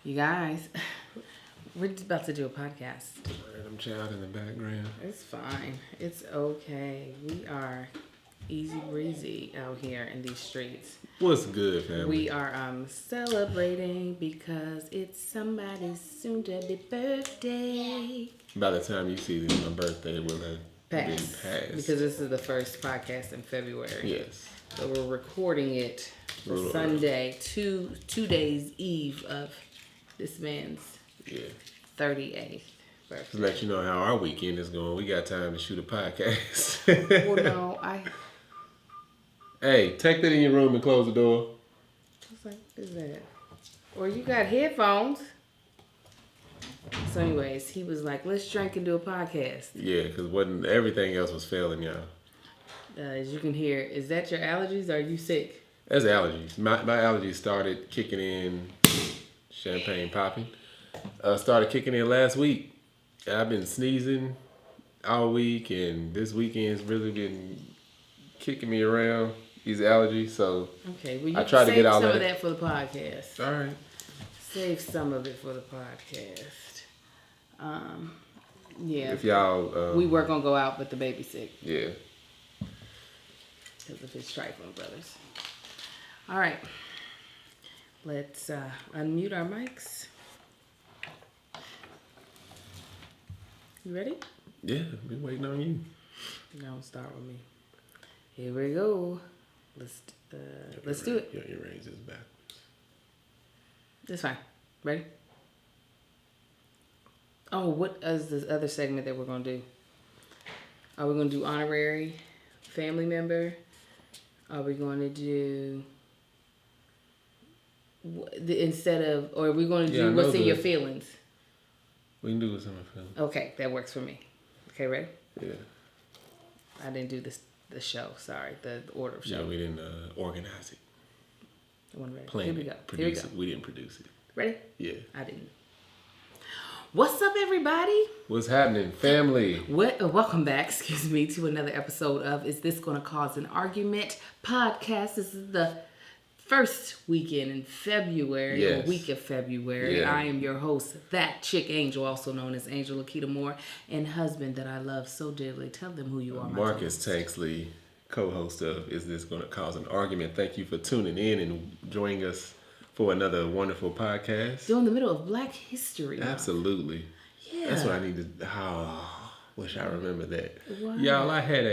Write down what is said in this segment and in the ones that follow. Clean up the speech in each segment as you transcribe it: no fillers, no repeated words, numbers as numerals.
You guys, we're just about to do a podcast. Random child in the background. It's fine. It's okay. We are easy breezy out here in these streets. What's good, family? We are celebrating because it's somebody's soon-to-be birthday. By the time you see this, my birthday will have been passed. Because this is the first podcast in February. Yes. So we're recording it for Sunday, two days eve of this man's 38th birthday. To let you know how our weekend is going, we got time to shoot a podcast. Well, no, Hey, take that in your room and close the door. What's like, is that? Or you got headphones. So anyways, he was like, let's drink and do a podcast. Yeah, because everything else was failing, y'all. As you can hear, is that your allergies or are you sick? That's allergies. My allergies started kicking in, champagne popping. Started kicking in last week. I've been sneezing all week, and this weekend's really been kicking me around, these allergies. So okay, well, you I try to get all some of that for the podcast. All right. Save some of it for the podcast. Yeah. If y'all... we were going to go out, but the baby's sick. Yeah. Because of his trifling brothers. All right. Let's unmute our mics. You ready? Yeah, been waiting on you. Don't start with me. Here we go. Let's do it. Your earrings is backwards. That's fine. Ready? Oh, what is this other segment that we're going to do? Are we going to do honorary family member? Are we going to do... or are we going to do what's in your feelings? We can do what's in my feelings. Okay, that works for me. Okay, ready? Yeah. I didn't do the show. Sorry, the order of show. Yeah, we didn't organize it. I want to ready. Plan Here we it. go. Produce it. We didn't produce it. Ready? Yeah. I didn't. What's up, everybody? What's happening, family? Welcome back, to another episode of Is This Gonna Cause an Argument podcast. This is the first weekend in February, yes. or week of February. Yeah. I am your host, That Chick Angel, also known as Angel Akita Moore, and husband that I love so dearly. Tell them who you are, Marcus Tanksley, co-host of Is This Gonna Cause an Argument? Thank you for tuning in and joining us for another wonderful podcast. During the middle of Black History Month. Absolutely. Yeah. That's what I need to... wish I remember that. Wow. Y'all, I had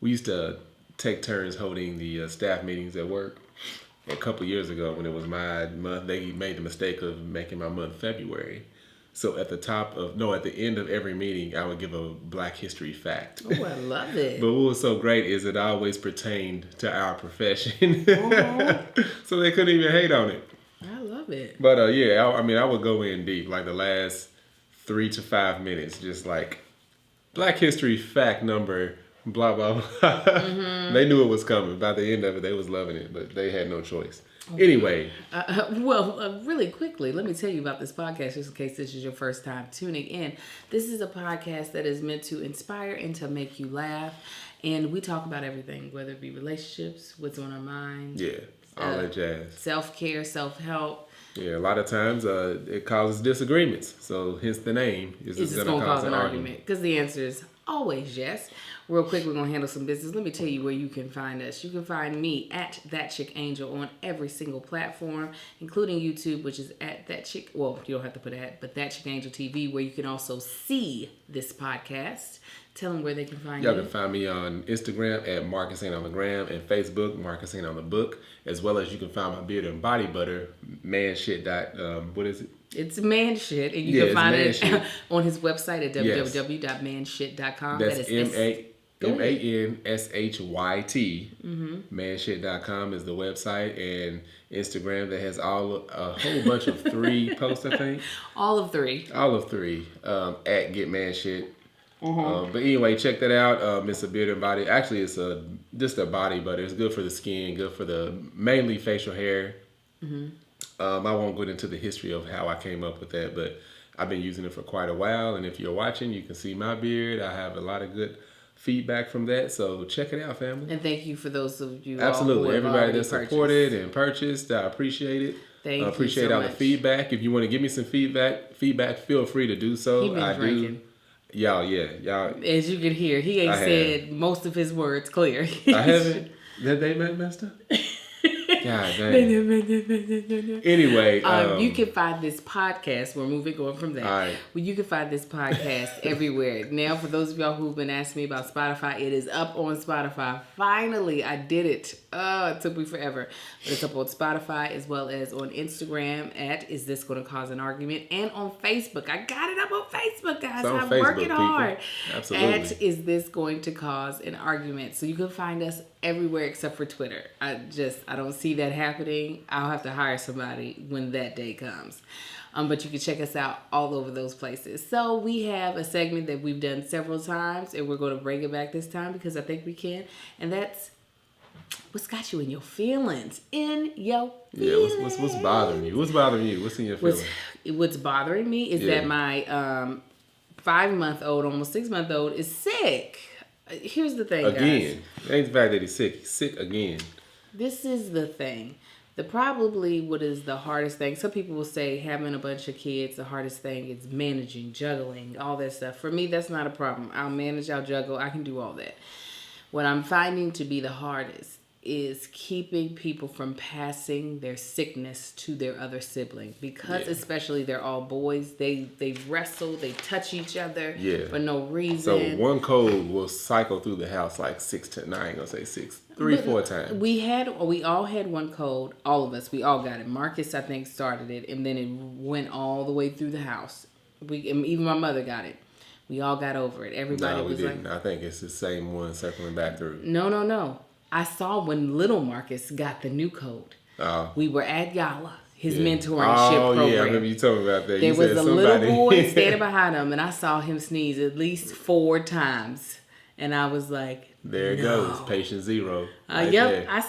we used to take turns holding the staff meetings at work. A couple years ago when it was my month, they made the mistake of making my month February. So at the end of every meeting, I would give a Black History fact. Oh, I love it. But what was so great is it always pertained to our profession. So they couldn't even hate on it. I love it. But I would go in deep, like the last 3 to 5 minutes, just like Black History fact number, blah, blah, blah. Mm-hmm. They knew it was coming. By the end of it, they was loving it, but they had no choice. Anyway. Really quickly, let me tell you about this podcast, just in case this is your first time tuning in. This is a podcast that is meant to inspire and to make you laugh. And we talk about everything, whether it be relationships, what's on our mind. Yeah, all that jazz. Self-care, self-help. Yeah, a lot of times it causes disagreements. So hence the name. Is this going to cause an argument? Because the answer is always yes. Real quick, we're going to handle some business. Let me tell you where you can find us. You can find me at That Chick Angel on every single platform, including YouTube, which is at That Chick. Well, you don't have to put at, but That Chick Angel TV, where you can also see this podcast. Tell them where they can find you. Y'all can find me on Instagram at Marcus Ain't on the Gram and Facebook, Marcus Ain't on the Book, as well as you can find my beard and body butter, manshit. What is it? It's manshit, and you can find it on his website at www.manshit.com. That's MANSHYT. Manshit.com is the website, and Instagram that has a whole bunch of 3 posts, I think. All of 3. At Get Man Shit. But anyway, check that out. It's a beard and body. Actually, it's just a body butter. It's good for the skin, good for mainly facial hair. I won't go into the history of how I came up with that, but I've been using it for quite a while. And if you're watching, you can see my beard. I have a lot of good feedback from that, so check it out, family. And thank you for those of you absolutely who have everybody that supported purchased and purchased. I appreciate it. Thank you appreciate so all the much. feedback. If you want to give me some feedback, feel free to do so. He been drinking. Y'all. As you can hear, he ain't said most of his words clear. I haven't. That they messed up. God dang. Anyway, you can find this podcast. We're moving on from that. All right. Well, you can find this podcast everywhere. Now, for those of y'all who've been asking me about Spotify, it is up on Spotify. Finally, I did it. Oh, it took me forever. But it's up on Spotify as well as on Instagram at Is This Going to Cause an Argument? And on Facebook. I got it up on Facebook, guys. I'm working hard. Absolutely. At Is This Going to Cause an Argument? So you can find us everywhere except for Twitter. I don't see that happening. I'll have to hire somebody when that day comes. But you can check us out all over those places. So we have a segment that we've done several times, and we're going to bring it back this time because I think we can. And that's what's got you in your feelings. Yeah, what's bothering you? What's bothering you? What's in your feelings? What's bothering me is that my 5-month-old, almost 6-month-old is sick. Here's the thing, again, guys. Ain't the fact that he's sick. He's sick again. This is the thing. Probably what is the hardest thing. Some people will say having a bunch of kids, the hardest thing is managing, juggling, all that stuff. For me, that's not a problem. I'll manage, I'll juggle, I can do all that. What I'm finding to be the hardest is keeping people from passing their sickness to their other sibling. Because especially they're all boys, they wrestle, they touch each other for no reason. So one cold will cycle through the house like 6 to 9, I'm gonna say 4 times. We all had one cold, all of us. We all got it. Marcus, I think, started it, and then it went all the way through the house. Even my mother got it. We all got over it. Everybody was didn't. I think it's the same one circling back through. No. I saw when little Marcus got the new code. We were at Yala, his mentorship program. Yeah, I remember you talking about that. There was a little boy standing behind him, and I saw him sneeze at least 4 times. And I was like, there it goes, patient zero. Yep, I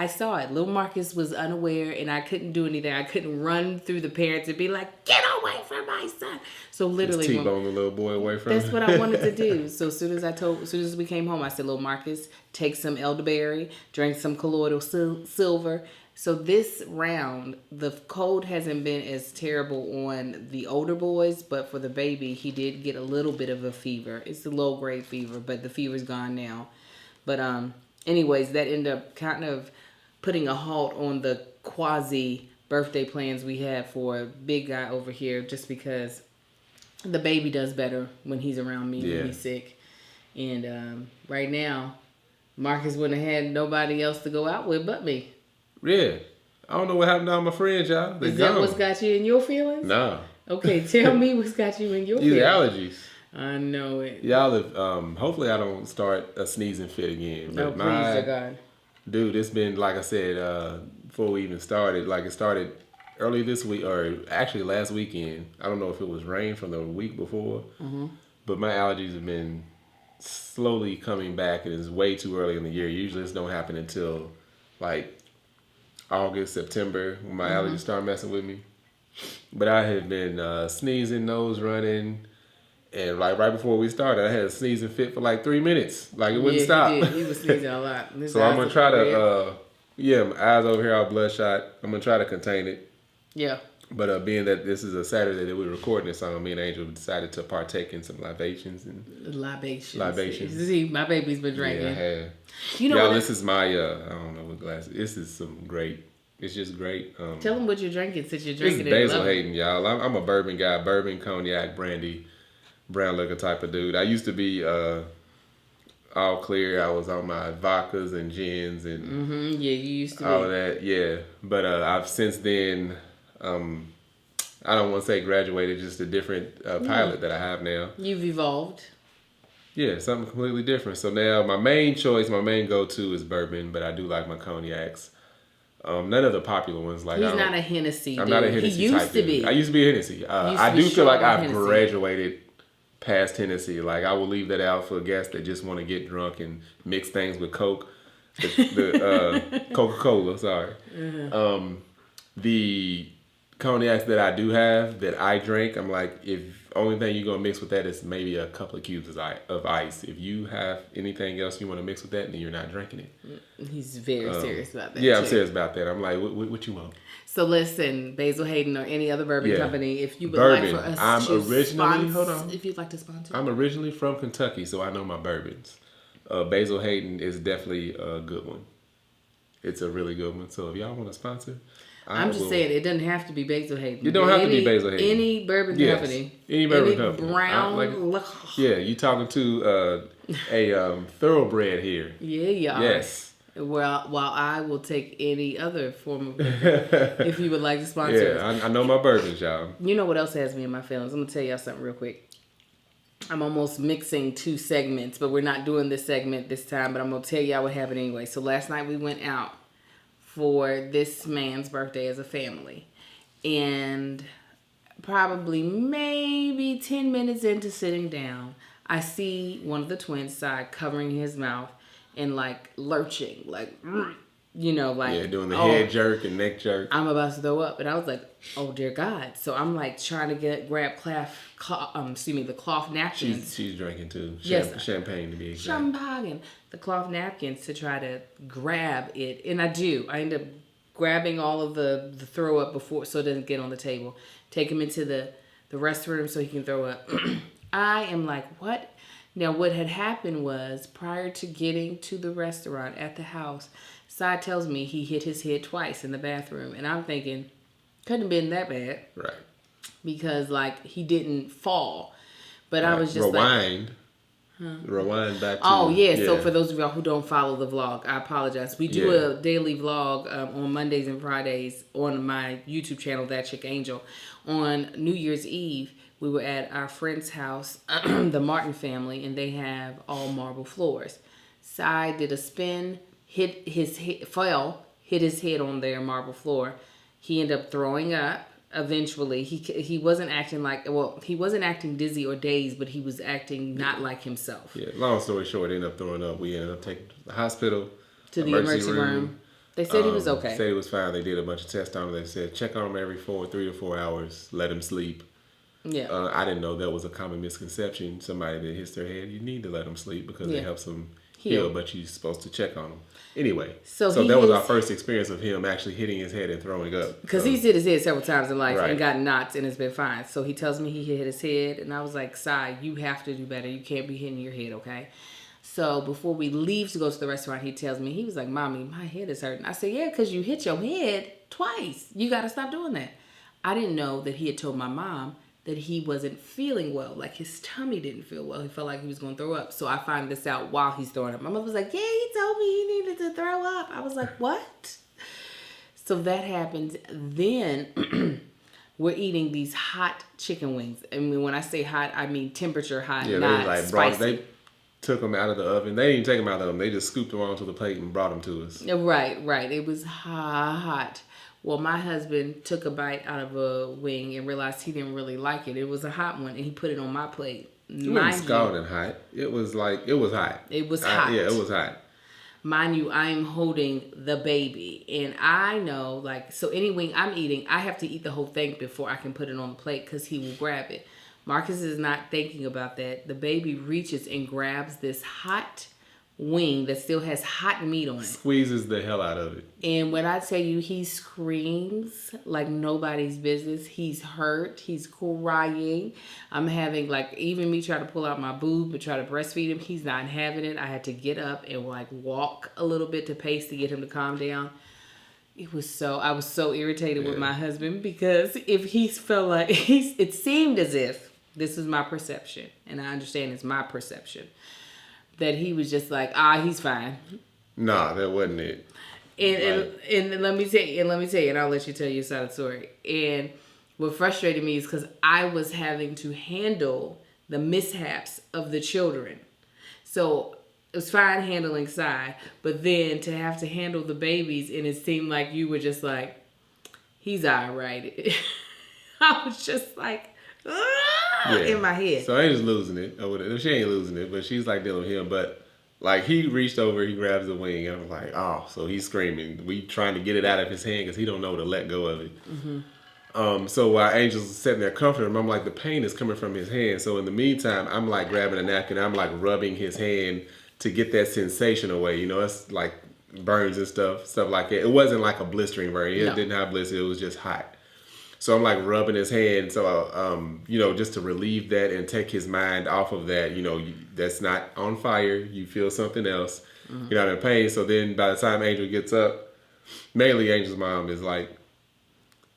saw it. Little Marcus was unaware, and I couldn't do anything. I couldn't run through the parents and be like, get away from my son. So literally, just T-bone the little boy away from that's what I wanted to do. So as soon as we came home, I said, little Marcus, take some elderberry, drink some colloidal silver. So this round, the cold hasn't been as terrible on the older boys, but for the baby, he did get a little bit of a fever. It's a low-grade fever, but the fever's gone now. But anyways, that ended up kind of putting a halt on the quasi-birthday plans we had for big guy over here, just because the baby does better when he's around me when he's sick. And right now, Marcus wouldn't have had nobody else to go out with but me. Yeah. I don't know what happened to all my friends, y'all. Is that what's got you in your feelings? No. Okay, tell me what's got you in your feelings. Allergies. Allergies. I know it. Y'all have, hopefully I don't start a sneezing fit again. No, please, dear God. Dude, it's been, like I said, before we even started, like it started early this week, or actually last weekend. I don't know if it was rain from the week before, but my allergies have been slowly coming back, and it's way too early in the year. Usually this don't happen until, like, August, September, when my allergies start messing with me. But I had been sneezing, nose running, and like right before we started, I had a sneezing fit for like 3 minutes. Like it wouldn't stop. He was sneezing a lot. So I'm gonna try to, my eyes over here are bloodshot. I'm gonna try to contain it. Yeah. But being that this is a Saturday that we're recording this on, me and Angel decided to partake in some libations. Libations. See, my baby's been drinking. Yeah, I have. You know, this is my, I don't know what glass. This is some great, it's just great. Tell them what you're drinking since you're drinking it. This is Basil Hayden, y'all. I'm a bourbon guy. Bourbon, cognac, brandy, brown liquor type of dude. I used to be all clear. I was on my vodkas and gins and yeah, you used to all of that. Yeah, but I've since then, I don't want to say graduated, just a different palate that I have now. You've evolved. Yeah, something completely different. So now my main go-to is bourbon, but I do like my cognacs. None of the popular ones. Like he's not a Hennessy dude. I'm not a Hennessy type dude. I used to be a Hennessy. I do feel like I've graduated past Hennessy. Like I will leave that out for guests that just want to get drunk and mix things with Coke. The Coca-Cola, sorry. The cognacs that I do have that I drink, I'm like, if only thing you're gonna mix with that is maybe a couple of cubes of ice. If you have anything else you want to mix with that, then you're not drinking it. He's very serious about that. Yeah, I'm serious about that. I'm like, what you want? So listen, Basil Hayden or any other bourbon company, if you would bourbon. like for us I'm to originally sponsor, if you'd like to sponsor. I'm originally from Kentucky, so I know my bourbons. Basil Hayden is definitely a good one. It's a really good one. So if y'all want to sponsor, I'm just saying it doesn't have to be Basil Hayden. It don't have to be Basil Hayden. Any bourbon company. Any bourbon company. Brown. Yeah, you talking to a thoroughbred here. Yeah, y'all. Yes. Well, while I will take any other form of bourbon if you would like to sponsor us. I know my bourbons, y'all. You know what else has me in my feelings? I'm going to tell y'all something real quick. I'm almost mixing two segments, but we're not doing this segment this time, but I'm going to tell y'all what happened anyway. So last night we went out for this man's birthday as a family. And probably maybe 10 minutes into sitting down, I see one of the twins, Sai, covering his mouth and like lurching, like, you know, like. Doing the head jerk and neck jerk. I'm about to throw up. And I was like, oh dear God. So I'm like trying to grab the cloth napkins. She's drinking too. Champagne to be exact. Champagne. The cloth napkins to try to grab it. And I do. I end up grabbing all of the throw up before so it doesn't get on the table. Take him into the restroom so he can throw up. I am like, what? Now what had happened was prior to getting to the restaurant at the house, Sai tells me he hit his head twice in the bathroom. And I'm thinking, couldn't have been that bad. Right. Because like he didn't fall. But I was just rewind back to... So for those of y'all who don't follow the vlog, I apologize. We do a daily vlog on Mondays and Fridays on my YouTube channel, That Chick Angel. On New Year's Eve, we were at our friend's house, the Martin family, and they have all marble floors. Sai did a spin, hit his head on their marble floor. He ended up throwing up. Eventually, he wasn't acting he wasn't acting dizzy or dazed, but he was acting not like himself. Yeah, long story short, ended up throwing up. We ended up taking him to the hospital. To the emergency room. They said he was okay. Said he was fine. They did a bunch of tests on him. They said check on him every 3 to 4 hours. Let him sleep. Yeah. I didn't know that was a common misconception. Somebody that hits their head, you need to let them sleep because it helps them heal, but you're supposed to check on them. Anyway, so that was our first experience of him actually hitting his head and throwing up. Because he's hit his head several times in life and got knots and it's been fine. So he tells me he hit his head and I was like, Sai, you have to do better. You can't be hitting your head, okay? So before we leave to go to the restaurant, he tells me, he was like, Mommy, my head is hurting. I said, yeah, because you hit your head twice. You got to stop doing that. I didn't know that he had told my mom that he wasn't feeling well. Like his tummy didn't feel well. He felt like he was going to throw up. So I find this out while he's throwing up. My mother was like, yeah, he told me he needed to throw up. I was like, what? So that happens. Then we're eating these hot chicken wings. I mean, when I say hot, I mean temperature hot, not spicy. They took them out of the oven. They didn't even take them out of the oven. They just scooped them onto the plate and brought them to us. Right. It was hot. Well, my husband took a bite out of a wing and realized he didn't really like it. It was a hot one, and he put it on my plate. It wasn't scalding hot. It was hot. It was hot. It was hot. Mind you, I am holding the baby, and I know, so any wing I'm eating, I have to eat the whole thing before I can put it on the plate because he will grab it. Marcus is not thinking about that. The baby reaches and grabs this hot wing that still has hot meat on it. Squeezes the hell out of it. And when I tell you he screams like nobody's business, he's hurt, he's crying. I'm having even me try to pull out my boob and try to breastfeed him. He's not having it. I had to get up and walk a little bit to pace to get him to calm down. I was so irritated with my husband because if he felt like it seemed as if this is my perception, and I understand it's my perception, that he was just like, he's fine. Nah, that wasn't it. And let me tell you, and I'll let you tell your side of the story. And what frustrated me is because I was having to handle the mishaps of the children. So it was fine handling Sai, but then to have to handle the babies, and it seemed like you were just like, he's all right. I was just like, in my head. So I ain't just losing it. She ain't losing it, but she's dealing with him. But he reached over, he grabs the wing, and I'm like, so he's screaming. We trying to get it out of his hand because he don't know to let go of it. So while Angel's sitting there comforting him, I'm like, the pain is coming from his hand. So in the meantime, I'm like grabbing a napkin, I'm like rubbing his hand to get that sensation away. You know, it's like burns and stuff like that. It wasn't like a blistering burn. It didn't have blister. It was just hot. So I'm like rubbing his hand, so you know, just to relieve that and take his mind off of that. You know, that's not on fire. You feel something else. You're not in pain. So then, by the time Angel gets up, mainly Angel's mom is like,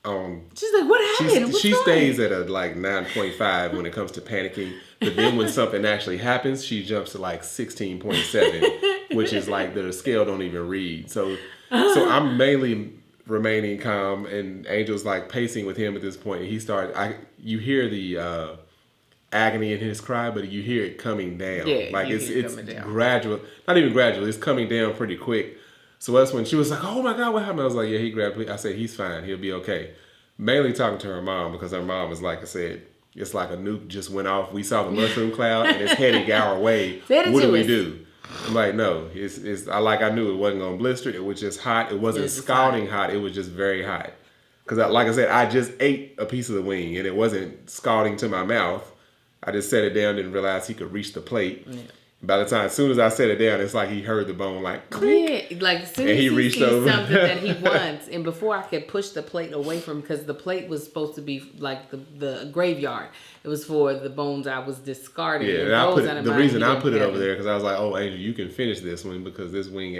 she's like, what happened? She stays at a like 9.5 when it comes to panicking, but then when something actually happens, she jumps to like 16.7, which is like the scale don't even read. So I'm mainly remaining calm, and Angel's like pacing with him at this point. And he started. You hear the agony in his cry, but you hear it coming down. Yeah, like it's down. Gradual, not even gradual. It's coming down pretty quick. So that's when she was like, "Oh my God, what happened?" I was like, "Yeah, he grabbed me." I said, "He's fine. He'll be okay." Mainly talking to her mom, because her mom is, like I said, it's like a nuke just went off. We saw the mushroom cloud and it's heading our way. What do we do? I'm like, no, I knew it wasn't gonna blister. It was just hot. It wasn't scalding hot. It was just very hot. Because like I said, I just ate a piece of the wing and it wasn't scalding to my mouth. I just set it down, didn't realize he could reach the plate. Yeah. By the time, as soon as I set it down, it's like he heard the bone like clink. Yeah, like as soon as he sees something that he wants, and before I could push the plate away from him, because the plate was supposed to be like the graveyard. It was for the bones I was discarding. Yeah, and the reason I put it over there because I was like, oh, Angel, you can finish this one because this wing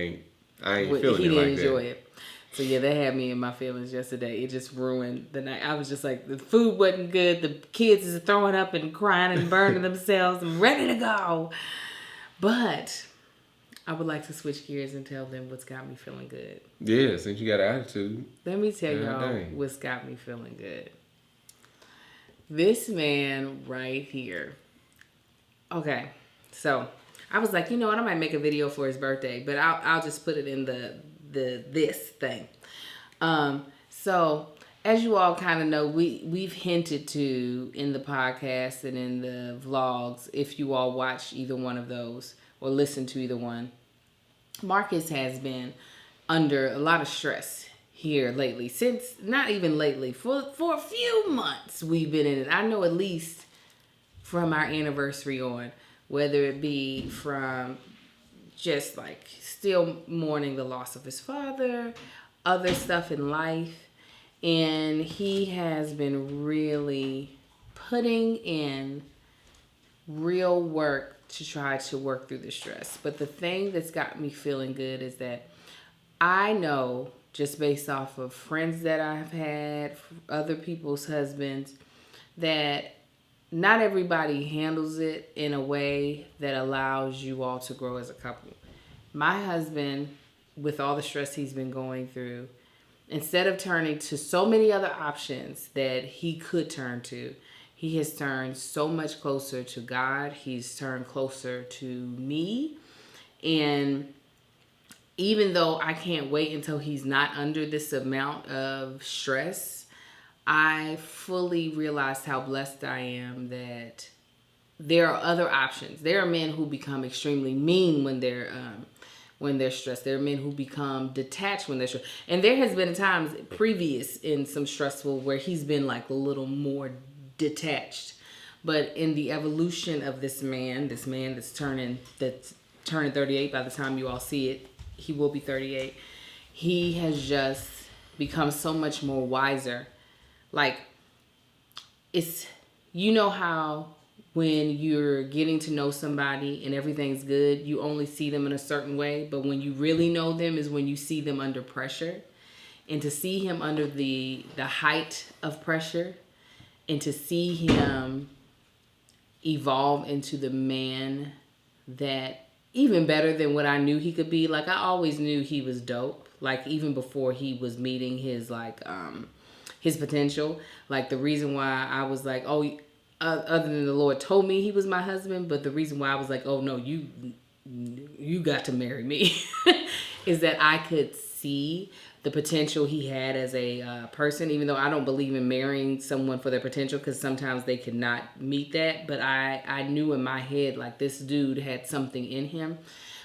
I ain't feeling it like that. He didn't enjoy it. So yeah, that had me in my feelings yesterday. It just ruined the night. I was just like, the food wasn't good. The kids is throwing up and crying and burning themselves. I'm ready to go. But I would like to switch gears and tell them what's got me feeling good. Yeah, since you got an attitude. Let me tell y'all what's got me feeling good. This man right here. Okay, so I was like, you know what? I might make a video for his birthday, but I'll just put it in the this thing. So as you all kind of know, we've hinted to in the podcast and in the vlogs, if you all watch either one of those or listen to either one, Marcus has been under a lot of stress here lately. Since, not even lately, for a few months we've been in it. I know at least from our anniversary on, whether it be from just like still mourning the loss of his father, other stuff in life. And he has been really putting in real work to try to work through the stress. But the thing that's got me feeling good is that I know, just based off of friends that I've had, other people's husbands, that not everybody handles it in a way that allows you all to grow as a couple. My husband, with all the stress he's been going through, instead of turning to so many other options that he could turn to, he has turned so much closer to God. He's turned closer to me. And even though I can't wait until he's not under this amount of stress, I fully realized how blessed I am that there are other options. There are men who become extremely mean when they're stressed. There are men who become detached when they're stressed. And there has been times previous in some stressful where he's been like a little more detached. But in the evolution of this man that's turning 38, by the time you all see it, he will be 38. He has just become so much more wiser. Like, it's, you know how when you're getting to know somebody and everything's good, you only see them in a certain way. But when you really know them is when you see them under pressure. And to see him under the height of pressure, and to see him evolve into the man that, even better than what I knew he could be. Like, I always knew he was dope. Like, even before he was meeting his, like, his potential. Like, the reason why I was like, oh, other than the Lord told me he was my husband, but the reason why I was like, oh no, you got to marry me, is that I could see the potential he had as a person, even though I don't believe in marrying someone for their potential, because sometimes they cannot meet that. But I knew in my head, like, this dude had something in him.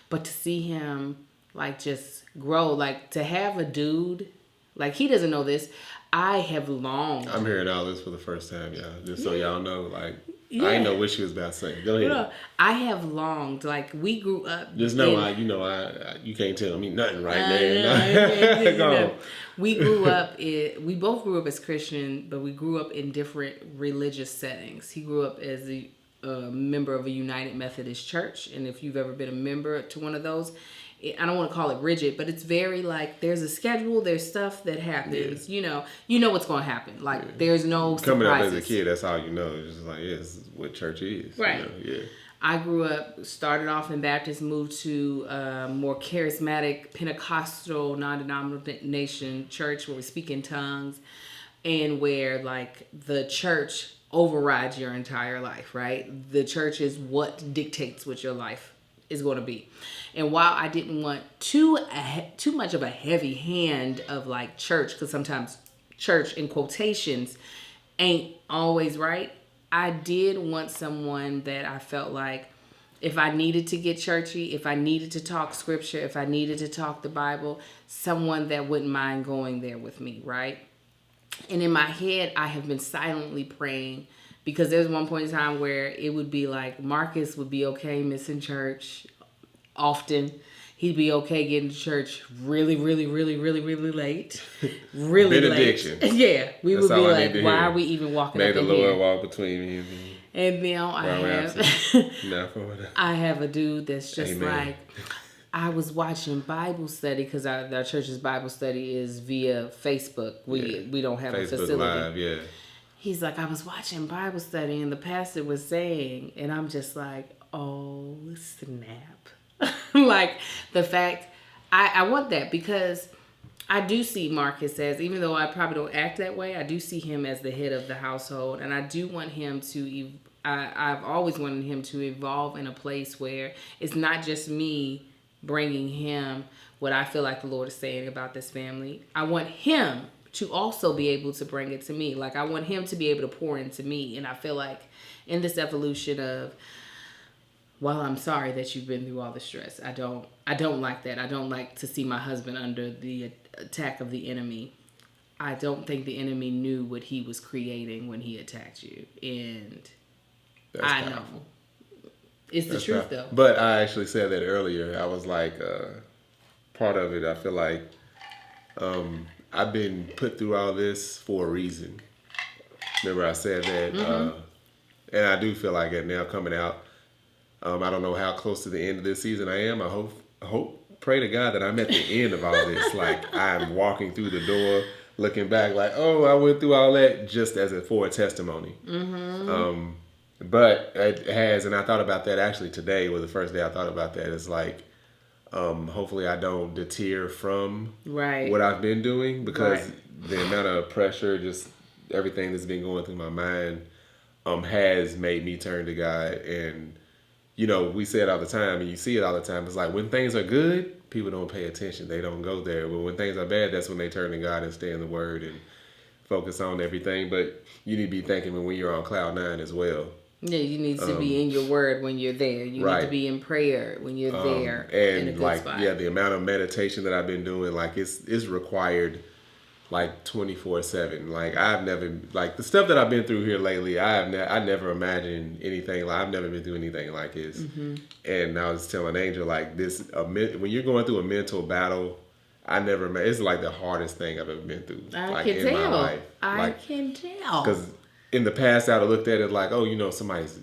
But to see him, like, just grow, like, to have a dude Like, he doesn't know this. I have longed. I'm hearing all this for the first time, y'all. Just so y'all know, like, Yeah. I didn't know what she was about to say. Go ahead. No, I have longed. Like, we grew up. Just know, you can't tell me nothing right there. Go on. We grew up we both grew up as Christian, but we grew up in different religious settings. He grew up as a member of a United Methodist Church, and if you've ever been a member to one of those, I don't want to call it rigid, but it's very like there's a schedule, there's stuff that happens. Yeah. You know what's going to happen. Like there's no coming surprises. up as a kid, that's all you know. It's just like this is what church is. Right. Yeah. I grew up, started off in Baptist, moved to more charismatic, Pentecostal, non-denomination church where we speak in tongues and where like the church overrides your entire life, right? The church is what dictates what your life is going to be. And while I didn't want too much of a heavy hand of like church, because sometimes church in quotations ain't always right, I did want someone that I felt like if I needed to get churchy, if I needed to talk scripture, if I needed to talk the Bible, someone that wouldn't mind going there with me, right? And in my head, I have been silently praying because there's one point in time where it would be like Marcus would be okay missing church often. He'd be okay getting to church really, really, really, really, really late. Really benediction. Late. Yeah. We That's would be all I like, need to why hear. are we even walking May up the in Lord here? walk between me and me. And now I have a dude that's just Amen. like, I was watching Bible study because our church's Bible study is via Facebook. We don't have Facebook a facility. Live, yeah. He's like, I was watching Bible study and the pastor was saying, and I'm just like, oh, snap. Like the fact, I want that because I do see Marcus as, even though I probably don't act that way, I do see him as the head of the household. And I do want him to, I've always wanted him to evolve in a place where it's not just me bringing him what I feel like the Lord is saying about this family. I want him to also be able to bring it to me. Like I want him to be able to pour into me. And I feel like in this evolution of, well, I'm sorry that you've been through all the stress. I don't like that. I don't like to see my husband under the attack of the enemy. I don't think the enemy knew what he was creating when he attacked you. And That's I powerful. know. It's the truth, though. But I actually said that earlier. I was like, part of it, I feel like I've been put through all this for a reason. Remember I said that? Mm-hmm. And I do feel like it now coming out. I don't know how close to the end of this season I am. I hope, pray to God that I'm at the end of all this. Like I'm walking through the door, looking back like, oh, I went through all that just for a testimony. Mm-hmm. But it has, and I thought about that actually today was the first day I thought about that. It's like, hopefully I don't deter from what I've been doing because the amount of pressure, just everything that's been going through my mind, has made me turn to God. And you know, we say it all the time, and you see it all the time. It's like when things are good, people don't pay attention. They don't go there. But when things are bad, that's when they turn to God and stay in the Word and focus on everything. But you need to be thinking when you're on cloud 9 as well. Yeah, you need to be in your Word when you're there. You need to be in prayer when you're there. And in a good like, spot. the amount of meditation that I've been doing, like it's required. Like 24/7. Like I've never, like the stuff that I've been through here lately, I never imagined anything like, I've never been through anything like this. Mm-hmm. And I was telling Angel like this, when you're going through a mental battle, it's like the hardest thing I've ever been through. I can tell. My life. I can tell. Because in the past, I'd have looked at it like, oh, you know, somebody's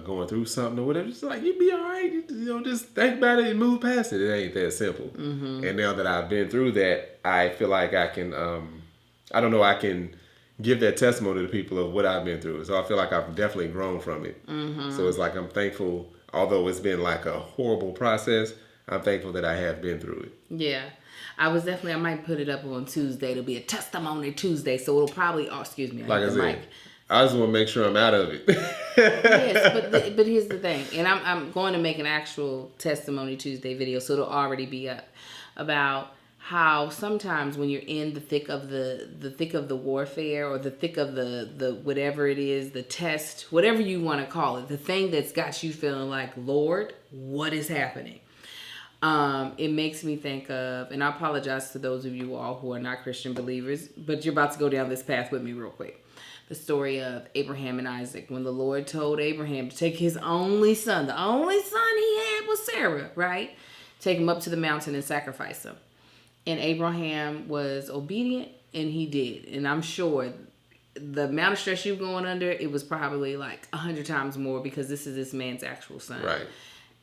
going through something or whatever. It's like, you'd be all right. You know, just think about it and move past it. It ain't that simple. Mm-hmm. And now that I've been through that, I feel like I can, I can give that testimony to people of what I've been through. So I feel like I've definitely grown from it. Mm-hmm. So it's like I'm thankful, although it's been like a horrible process, I'm thankful that I have been through it. Yeah. I might put it up on Tuesday. It'll be a testimony Tuesday. So it'll probably, excuse me. Like I said, I just want to make sure I'm out of it. Yes, but here's the thing. And I'm going to make an actual testimony Tuesday video. So it'll already be up about how sometimes when you're in the thick of the warfare or the thick of the whatever it is, the test, whatever you want to call it, the thing that's got you feeling like, Lord, what is happening? It makes me think of, and I apologize to those of you all who are not Christian believers, but you're about to go down this path with me real quick. The story of Abraham and Isaac, when the Lord told Abraham to take his only son, the only son he had was Sarah, right? Take him up to the mountain and sacrifice him. And Abraham was obedient, and he did. And I'm sure the amount of stress you're going under, it was probably like 100 times more, because this is this man's actual son. Right.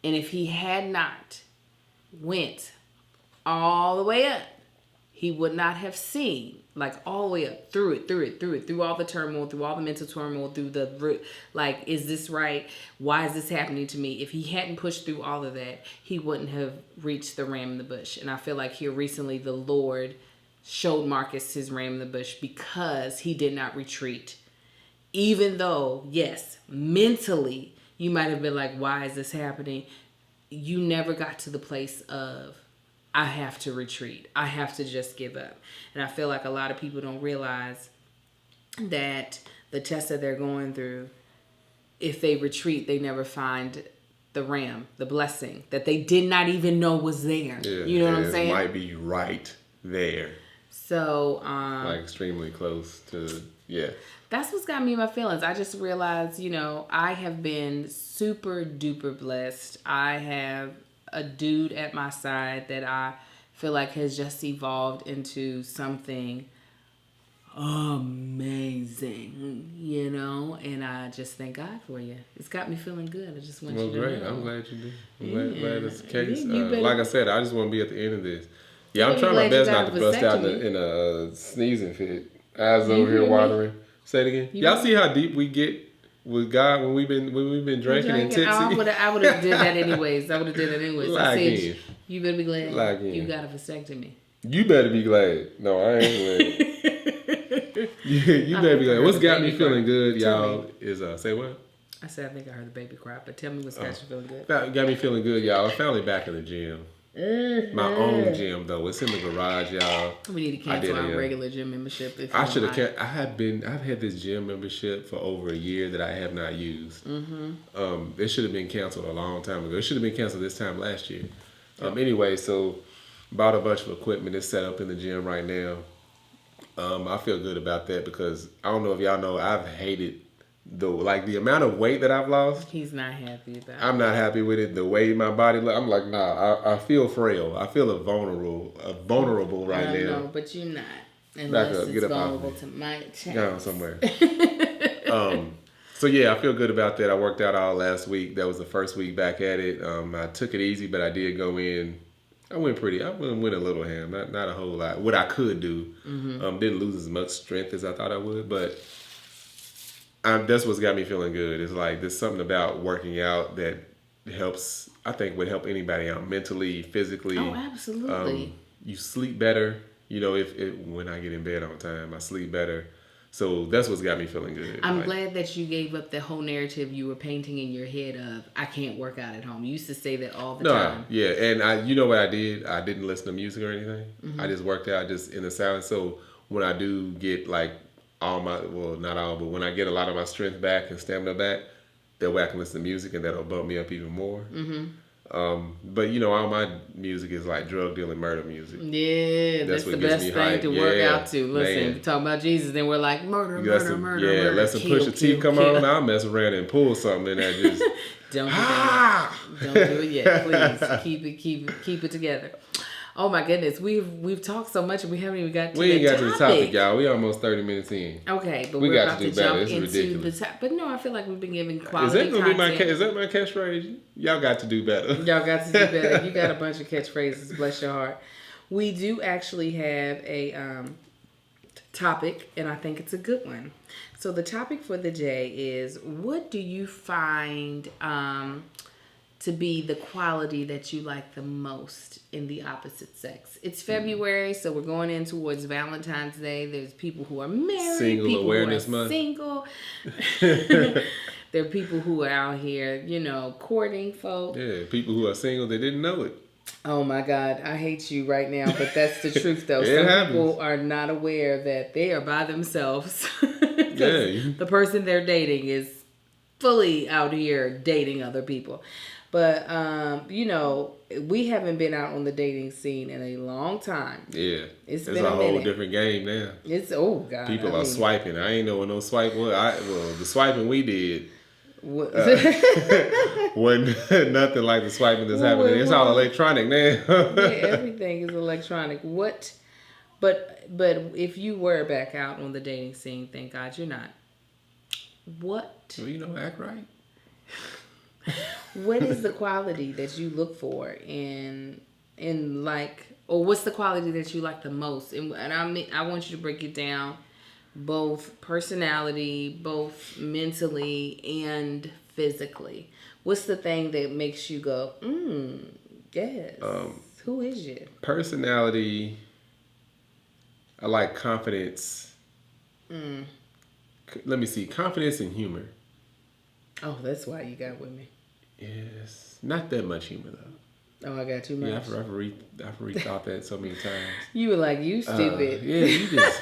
And if he had not went all the way up, he would not have seen, like, all the way up, through all the turmoil, through all the mental turmoil, through the, like, is this right? Why is this happening to me? If he hadn't pushed through all of that, he wouldn't have reached the ram in the bush. And I feel like here recently, the Lord showed Marcus his ram in the bush because he did not retreat. Even though, yes, mentally, you might have been like, why is this happening? You never got to the place of, I have to retreat. I have to just give up. And I feel like a lot of people don't realize that the test that they're going through, if they retreat, they never find the ram, the blessing that they did not even know was there. Yeah, you know what I'm saying? It might be right there. So, like extremely close to, yeah. That's what's got me in my feelings. I just realized, I have been super duper blessed. I have a dude at my side that I feel like has just evolved into something amazing, and I just thank God for you. It's got me feeling good. I just want you to know. I'm glad you did. I'm glad it's the case. Better, like I said, I just want to be at the end of this. Yeah, I'm trying my best not to bust out in a sneezing fit. Eyes over here watering. Say it again. Y'all see how deep we get with God when we've been drinking and tipsy? I would have did that anyways. I said, you better be glad you got a vasectomy. You better be glad. No, I ain't glad. you better be glad. What's got me feeling good, y'all, is say what? I said I think I heard the baby cry, but tell me what's got you feeling good. Got me feeling good, y'all. I'm finally back in the gym. My own gym though. It's in the garage, y'all. We need to cancel our regular gym membership. I should have. I've had this gym membership for over a year that I have not used. It should have been canceled a long time ago. It should have been canceled this time last year. Anyway, so bought a bunch of equipment. It's set up in the gym right now. I feel good about that because I don't know if y'all know, I've hated the amount of weight that I've lost. He's not happy about it. I'm not happy with it. The way my body look, I'm like, nah, I feel frail. I feel vulnerable right now. I know, but you're not. Unless it's vulnerable to my chest. Down somewhere. So yeah, I feel good about that. I worked out all last week. That was the first week back at it. I took it easy, but I did go in. I went a little ham, not a whole lot. What I could do. Didn't lose as much strength as I thought I would, but that's what's got me feeling good. It's like there's something about working out that helps. I think would help anybody out mentally, physically. Oh, absolutely. You sleep better. If when I get in bed on time, I sleep better. So that's what's got me feeling good. I'm glad that you gave up the whole narrative you were painting in your head of, I can't work out at home. You used to say that all the time. Yeah, and you know what I did? I didn't listen to music or anything. I just worked out just in the silence. So when I do get like not all, but when I get a lot of my strength back and stamina back, that way I can listen to music and that'll bump me up even more. But all my music is like drug dealing, murder music. Yeah, that's the best thing to work out to. Listen, talk about Jesus, then we're like murder. Yeah, let some Pusha T come on. I'll mess around and pull something in that just. Don't do that. Don't do it yet, please. Keep it together. Oh my goodness, we've talked so much and we haven't even got to the topic. To the topic, y'all. We almost 30 minutes in. Okay, but we're about to jump into the topic. But no, I feel like we've been giving quality content. Is that my catchphrase? Y'all got to do better. Y'all got to do better. You got a bunch of catchphrases. Bless your heart. We do actually have a topic, and I think it's a good one. So the topic for the day is, what do you find to be the quality that you like the most in the opposite sex? It's February, so we're going in towards Valentine's Day. There's people who are married, Single people Awareness who are Month. Single. There are people who are out here, courting folk. Yeah, people who are single, they didn't know it. Oh my God, I hate you right now, but that's the truth though. Some people are not aware that they are by themselves. Yeah. The person they're dating is fully out here dating other people. But you know, we haven't been out on the dating scene in a long time. Yeah, it's been a whole minute. different game now. It's God. People are swiping. I ain't know what no swipe was. Well, the swiping we did wasn't nothing like the swiping that's happening. It's all electronic now. Yeah, everything is electronic. What? But if you were back out on the dating scene, thank God you're not. What? Well, you know, act right. What is the quality that you look for in like, or what's the quality that you like the most? And I want you to break it down, both personality, both mentally and physically. What's the thing that makes you go, yes? Who is you? Personality. I like confidence. Let me see, confidence and humor. Oh, that's why you got with me. Yes, not that much humor though. Oh, I got too much. Yeah, I've rethought that so many times. You were like, you stupid. Yeah, you just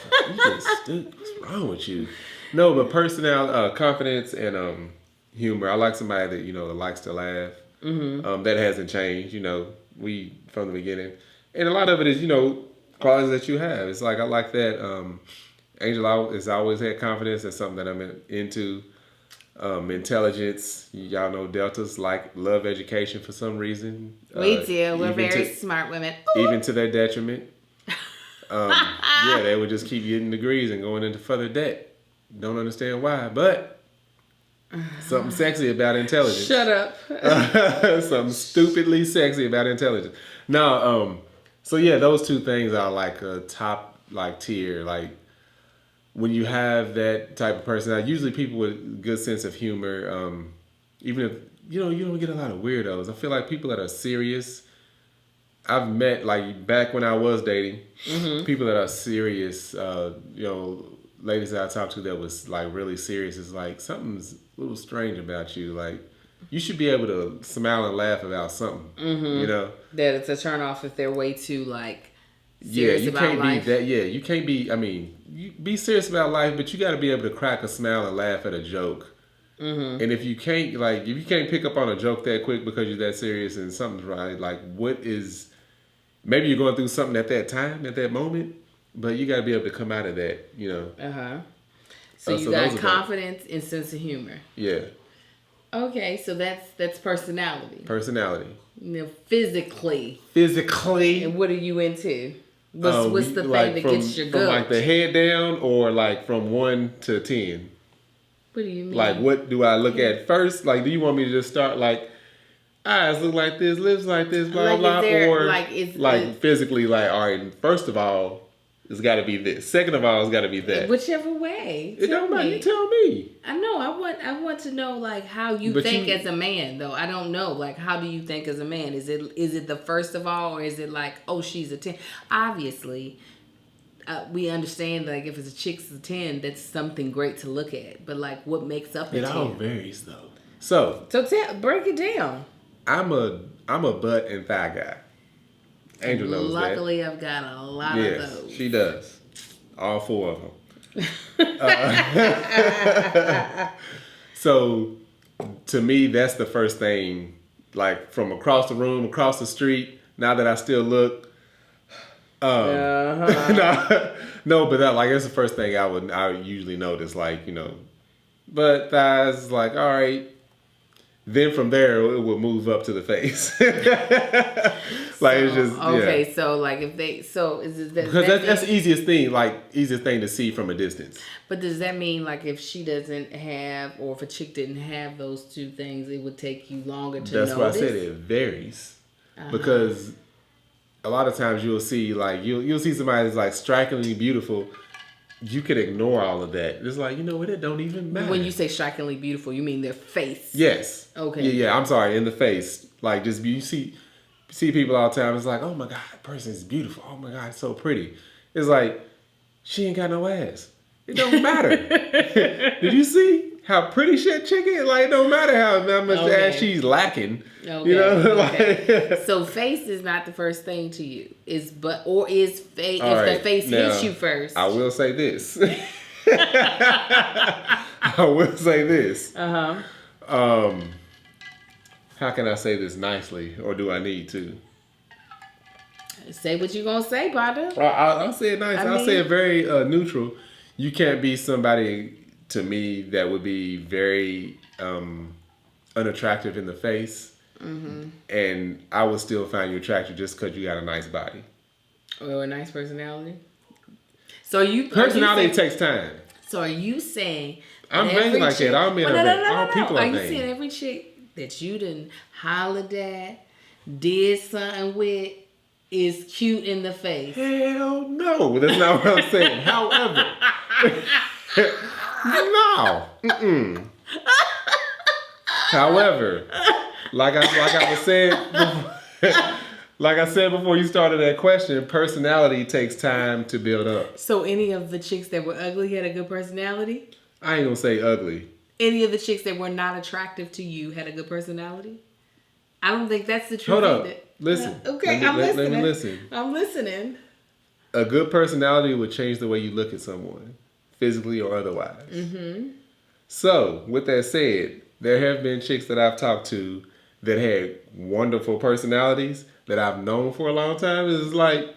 stupid. What's wrong with you? No, but personality, confidence, and humor. I like somebody that that likes to laugh. Mm-hmm. That hasn't changed. We from the beginning, and a lot of it is qualities that you have. It's like I like that. Angel has always had confidence. That's something that I'm into. Intelligence. Y'all know Deltas love education for some reason. We do. We're very smart women. Ooh. Even to their detriment. They would just keep getting degrees and going into further debt. Don't understand why, but something sexy about intelligence. Shut up. Something stupidly sexy about intelligence. No, so yeah, those two things are like a top tier. Like when you have that type of personality, usually people with good sense of humor, even if you don't get a lot of weirdos. I feel like people that are serious. I've met back when I was dating, people that are serious. Ladies that I talked to that was really serious. It's like something's a little strange about you. Like you should be able to smile and laugh about something. That it's a turn off if they're way too serious about life. You can't be. I mean, you be serious about life, but you got to be able to crack a smile and laugh at a joke. Mm-hmm. And if you can't pick up on a joke that quick because you're that serious and something's right, what is? Maybe you're going through something at that time, at that moment, but you got to be able to come out of that. So you got confidence and sense of humor. Yeah. Okay, so that's personality. Personality. Physically. And what are you into? What's the thing that gets your goat? From the head down or from 1 to 10? What do you mean? What do I look at first? Do you want me to just start eyes look like this, lips like this, blah blah, or physically all right? First of all, it's got to be this. Second of all, it's got to be that. Whichever way. It don't matter. You tell me. I know. I want to know how you think as a man though. I don't know. How do you think as a man? Is it the first of all, or is it oh, she's a 10? Obviously, we understand if it's a chick's a 10, that's something great to look at. But what makes up a 10? It all varies though. So break it down. I'm a butt and thigh guy. Angel knows that. Luckily, I've got a lot of those. She does. All 4 of them. So, to me, that's the first thing. From across the room, across the street. Now that I still look. No, but that's the first thing I would usually notice. Butt, thighs. All right. Then from there, it will move up to the face. It's just okay. Yeah. So if they is it that because that's the easiest thing, easiest thing to see from a distance. But does that mean if she doesn't have, or if a chick didn't have those two things, it would take you longer to notice? That's why I said it varies, because a lot of times you'll see you'll see somebody that's strikingly beautiful. You could ignore all of that. It's what? It don't even matter. When you say strikingly beautiful, you mean their face? Yes. Okay. Yeah. I'm sorry. In the face, just you see people all the time. It's oh my God, that person is beautiful. Oh my God, it's so pretty. It's she ain't got no ass. It don't matter. Did you see how pretty shit chick is? It don't matter how much ass she's lacking. Okay. Okay. So face is not the first thing to you. Is face the face hits you first? I will say this. How can I say this nicely, or do I need to? Say what you gonna say, brother. I'll say it nice. I'll say it very neutral. You can't be somebody to me that would be very unattractive in the face, and I would still find you attractive just because you got a nice body. Or a nice personality. Personality takes time. So are you saying? I'm vain like that. All men are vain. All people are vain. Are you saying every chick that you done hollered at, did something with, is cute in the face? Hell no. That's not what I'm saying. However, no. Mm-mm. However, like I was saying before, like I said before you started that question, personality takes time to build up. So any of the chicks that were ugly had a good personality? I ain't gonna say ugly. Any of the chicks that were not attractive to you had a good personality? I don't think that's the truth. Hold up. Listen. Okay, I'm listening. Let me listen. I'm listening. A good personality would change the way you look at someone, physically or otherwise. Mm-hmm. So, with that said, there have been chicks that I've talked to that had wonderful personalities that I've known for a long time. It's like,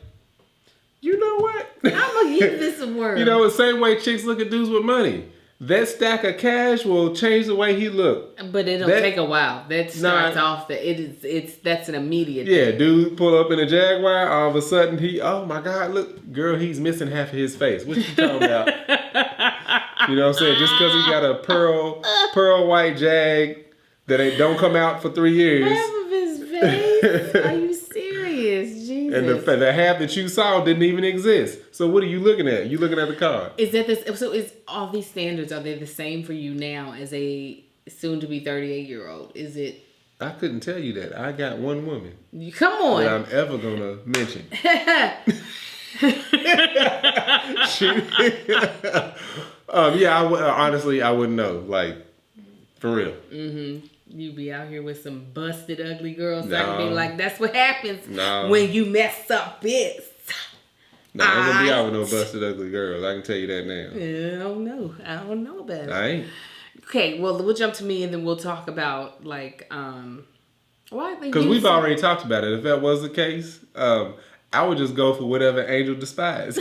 you know what? I'm going to give this a word. You know, the same way chicks look at dudes with money. That stack of cash will change the way he look. But it'll take a while. That starts off that's an immediate thing. Dude pull up in a Jaguar, all of a sudden oh my God, look, girl, he's missing half of his face. What you talking about? You know what I'm saying? Just because he got a pearl white Jag that don't come out for 3 years. Half of his face? Are you serious? Jesus. And the half that you saw didn't even exist. So what are you looking at? You looking at the car. So is all these standards, are they the same for you now as a soon-to-be 38-year-old? Is it? I couldn't tell you that. I got one woman. Come on. That I'm ever going to mention. Honestly, I wouldn't know. Like, for real. Mm-hmm. You be out here with some busted, ugly girls. So I can be like, that's what happens when you mess up this. No, I ain't gonna be out with no busted, ugly girls. I can tell you that now. I don't know. I don't know about it. I ain't. Okay, well, we'll jump to me and then we'll talk about, like, because we've already talked about it. If that was the case, I would just go for whatever Angel despised.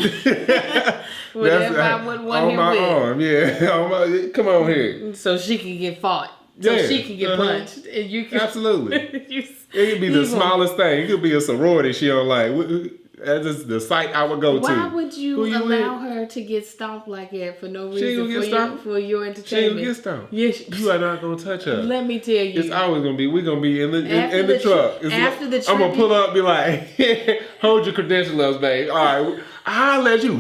Whatever I would want him with. On my arm, yeah. Come on here. So she can get fought. So she can get punched. And you can, absolutely. It could be the smallest thing. It could be a sorority she don't like. That's just the site I would go to. Why would you allow her to get stomped like that for no reason for your entertainment? She ain't gonna get stomped. Yes, you are not gonna touch her. Let me tell you. It's always gonna be, we're gonna be in the truck. After the tribute, I'm gonna pull up, be like, hold your credentials, babe. All right, I'll let you.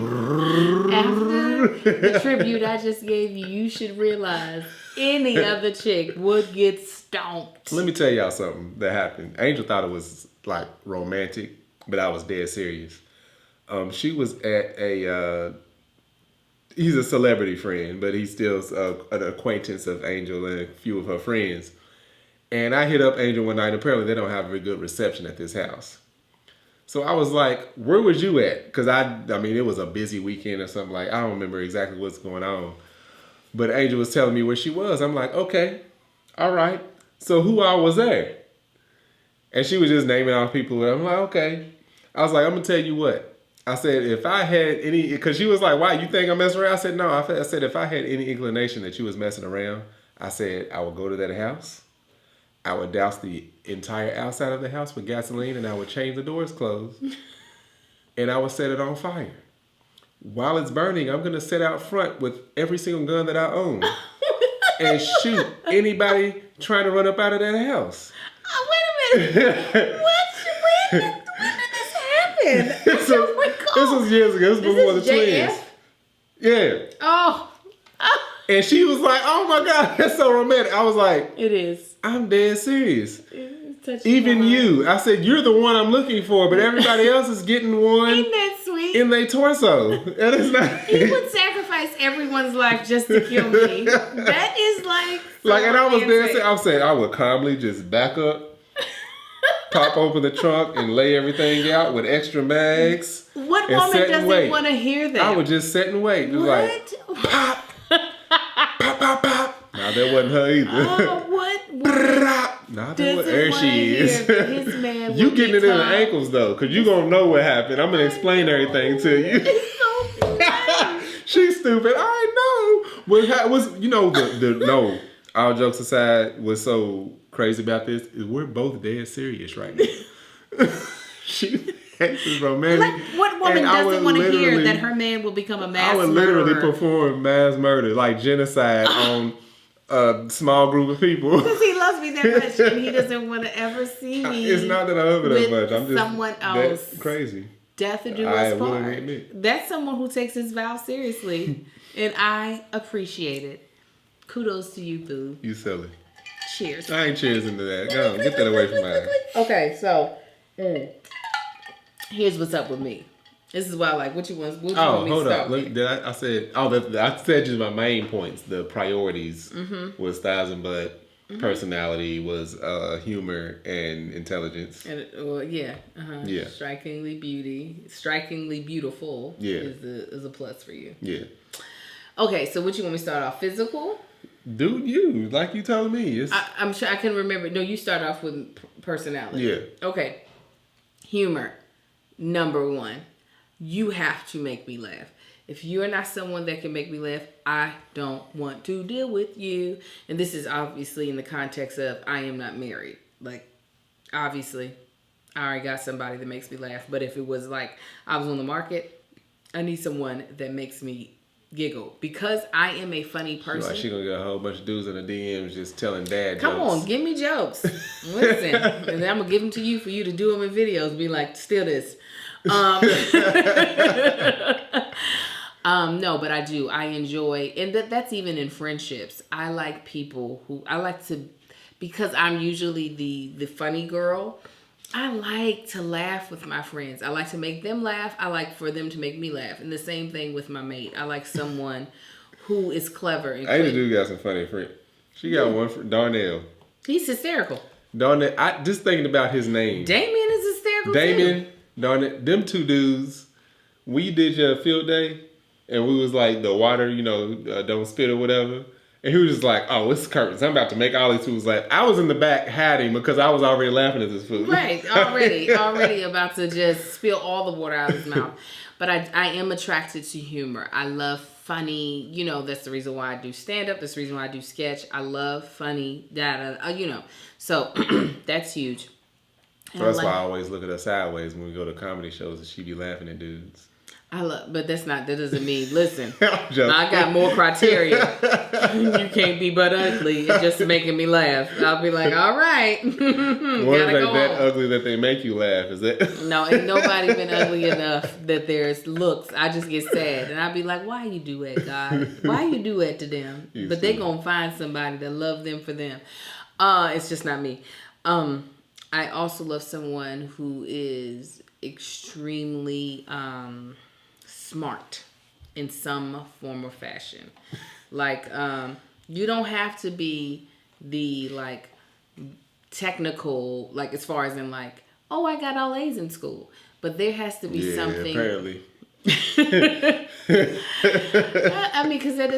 After the tribute I just gave you, you should realize any other chick would get stomped. Let me tell y'all something that happened. Angel thought it was like romantic, but I was dead serious. She was at he's a celebrity friend, but he's still an acquaintance of Angel and a few of her friends. And I hit up Angel one night. Apparently they don't have a very good reception at this house. So I was like, where was you at? Because I mean, it was a busy weekend or something. Like, I don't remember exactly what's going on. But Angel was telling me where she was. I'm like, okay, all right. So who all was there? And she was just naming off people. I'm like, okay. I was like, I'm going to tell you what. I said, if I had any, because she was like, why, you think I'm messing around? I said, no. I said, if I had any inclination that you was messing around, I said, I would go to that house. I would douse the entire outside of the house with gasoline, and I would change the doors closed. And I would set it on fire. While it's burning, I'm going to sit out front with every single gun that I own and shoot anybody trying to run up out of that house. Oh, wait a minute. When did this happen? This was years ago. This was before the twins. Yeah. Oh. And she was like, oh my God, that's so romantic. I was like, it is. I'm dead serious. Even you. I said, you're the one I'm looking for, but everybody else is getting one. Ain't that sweet? In their torso. That is not. He would sacrifice everyone's life just to kill me. That is like. So and I was there. I said, I would calmly just back up, pop open the trunk, and lay everything out with extra bags. What woman doesn't want to hear that? I would just sit and wait. Just like, pop, pop, pop, pop. Now that wasn't her either. Oh, what? Nah, that's what there she is. His man you getting it in the ankles though, because you gonna know what happened. I'm gonna explain everything to you. It's so funny. She's stupid. I know. What was no. All jokes aside, what's so crazy about this is we're both dead serious right now. She hates this romantic. What woman doesn't want to hear that her man will become a mass murderer? I would literally perform mass murder, like genocide on a small group of people. Because he loves me that much and he doesn't want to ever see me. It's not that I love it that much. I'm just someone else. That's crazy. Death to do us part. That's someone who takes his vow seriously. And I appreciate it. Kudos to you, boo. You silly. Cheers. I ain't cheers into that. Go on, get that away from mine. Okay, so here's what's up with me. This is why I like what you want me to start with. I said just my main points. The priorities was styles and butt. Personality was humor and intelligence. And yeah. Strikingly beautiful. Yeah. is a plus for you. Yeah. Okay, so what you want me to start off? Physical? Dude, you like you told me. I'm sure I can remember. No, you start off with personality. Yeah. Okay. Humor. Number one. You have to make me laugh. If you're not someone that can make me laugh, I don't want to deal with you. And this is obviously in the context of I am not married. Like, obviously, I already got somebody that makes me laugh. But if it was like I was on the market, I need someone that makes me giggle. Because I am a funny person. Like she gonna get a whole bunch of dudes in the DMs just telling dad Come jokes. on, give me jokes. Listen. And then I'm going to give them to you for you to do them in videos. Be like, steal this. No, but I do. I enjoy, and that's even in friendships. I like people who because I'm usually the funny girl. I like to laugh with my friends. I like to make them laugh. I like for them to make me laugh. And the same thing with my mate. I like someone who is clever. And I do got some funny friends. She got one for Darnell. He's hysterical. Darnell, I just thinking about his name. Damien is hysterical Damien, too. Darnell, them two dudes. We did your field day, and we was like the water, don't spit or whatever. And he was just like, "Oh, it's curtains. I'm about to make all these foods laugh." I was in the back hiding because I was already laughing at this food. Right, already about to just spill all the water out of his mouth. But I am attracted to humor. I love funny. That's the reason why I do stand up. That's the reason why I do sketch. I love funny data. So that's huge. So that's why I always look at her sideways when we go to comedy shows and she be laughing at dudes. But that doesn't mean, listen, I got more criteria. You can't be but ugly. It's just making me laugh. I'll be like, all right. What if they that ugly that they make you laugh? Is that? No, ain't nobody been ugly enough that there's looks. I just get sad. And I'll be like, why you do that, God? Why you do that to them? But they going to find somebody that love them for them. It's just not me. I also love someone who is extremely smart in some form or fashion. Like, you don't have to be the technical, as far as in oh, I got all A's in school. But there has to be something. Apparently. I mean, because that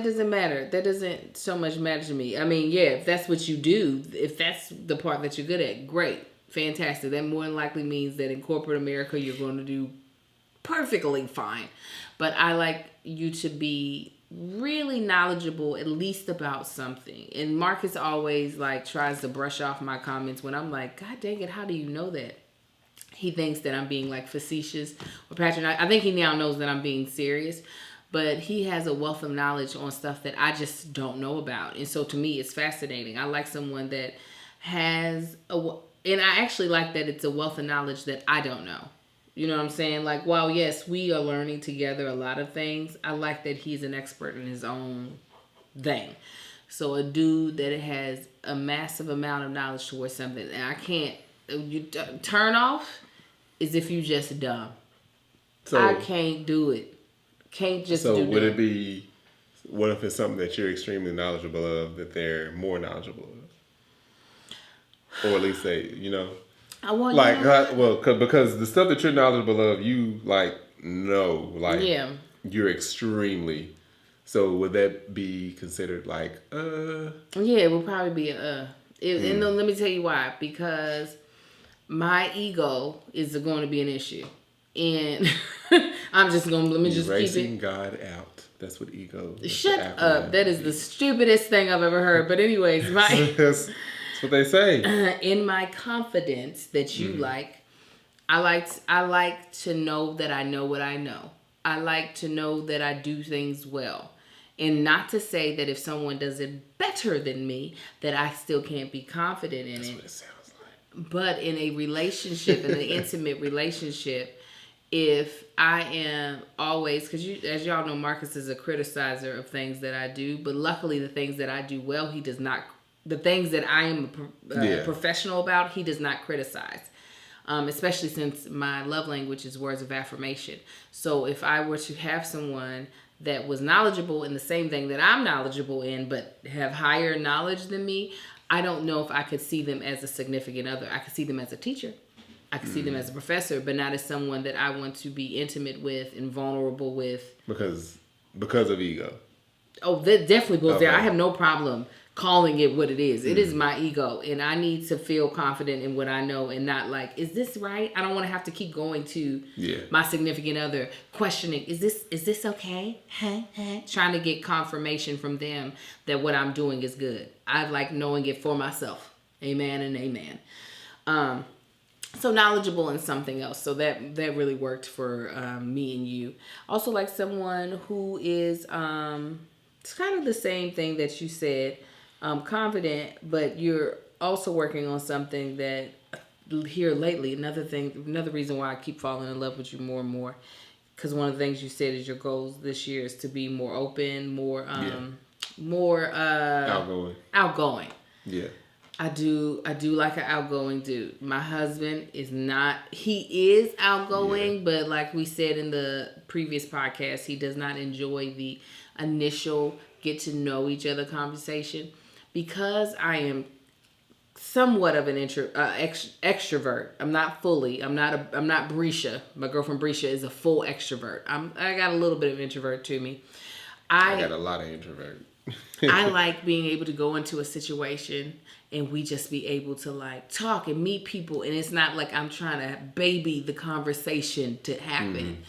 doesn't matter. That doesn't so much matter to me. I mean, yeah, if that's what you do, if that's the part that you're good at, great, fantastic. That more than likely means that in corporate America, you're going to do perfectly fine. But I like you to be really knowledgeable, at least about something. And Marcus always tries to brush off my comments when I'm like, God dang it, how do you know that? He thinks that I'm being facetious or patronizing. I think he now knows that I'm being serious, but he has a wealth of knowledge on stuff that I just don't know about. And so to me, it's fascinating. I like someone that has and I actually like that it's a wealth of knowledge that I don't know. You know what I'm saying? While yes, we are learning together a lot of things, I like that he's an expert in his own thing. So a dude that has a massive amount of knowledge towards something, and I can't, turn off is if you just dumb. So I can't do it. Can't just do it. So would it be, what if it's something that you're extremely knowledgeable of that they're more knowledgeable of? Or at least they, I want because the stuff that you're knowledgeable of, you know, yeah, you're extremely. So would that be considered Yeah, it would probably be And let me tell you why. Because my ego is going to be an issue. And I'm just going to, let me just keep it. Erasing God out. That's what ego is. Shut up. That is the stupidest thing I've ever heard. But anyways, that's what they say. In my confidence that you I like to know that I know what I know. I like to know that I do things well. And not to say that if someone does it better than me, that I still can't be confident in That's it. what it sounds like. But in a relationship, in an intimate relationship, if I am always, because as y'all know, Marcus is a criticizer of things that I do, but luckily the things that I do well, he does not, the things that I am professional about, he does not criticize. Especially since my love language is words of affirmation. So if I were to have someone that was knowledgeable in the same thing that I'm knowledgeable in, but have higher knowledge than me, I don't know if I could see them as a significant other. I could see them as a teacher. I could see them as a professor, but not as someone that I want to be intimate with and vulnerable with. Because of ego. Oh, that definitely goes there. I have no problem calling it what it is. It is my ego, and I need to feel confident in what I know and not like, is this right? I don't want to have to keep going to my significant other questioning, is this okay? Trying to get confirmation from them that what I'm doing is good. I like knowing it for myself. Amen and amen. So knowledgeable in something else. So that really worked for me and you. Also like someone who is it's kind of the same thing that you said. Confident, but you're also working on something that here lately, another reason why I keep falling in love with you more and more, because one of the things you said is your goals this year is to be more open, more outgoing. Yeah. I do like an outgoing dude. My husband is not, he is outgoing, but like we said in the previous podcast, he does not enjoy the initial get to know each other conversation. Because I am somewhat of an extrovert. I'm not fully. I'm not Brescia. My girlfriend Brescia is a full extrovert. I got a little bit of introvert to me. I got a lot of introvert. I like being able to go into a situation and we just be able to like talk and meet people, and it's not like I'm trying to baby the conversation to happen.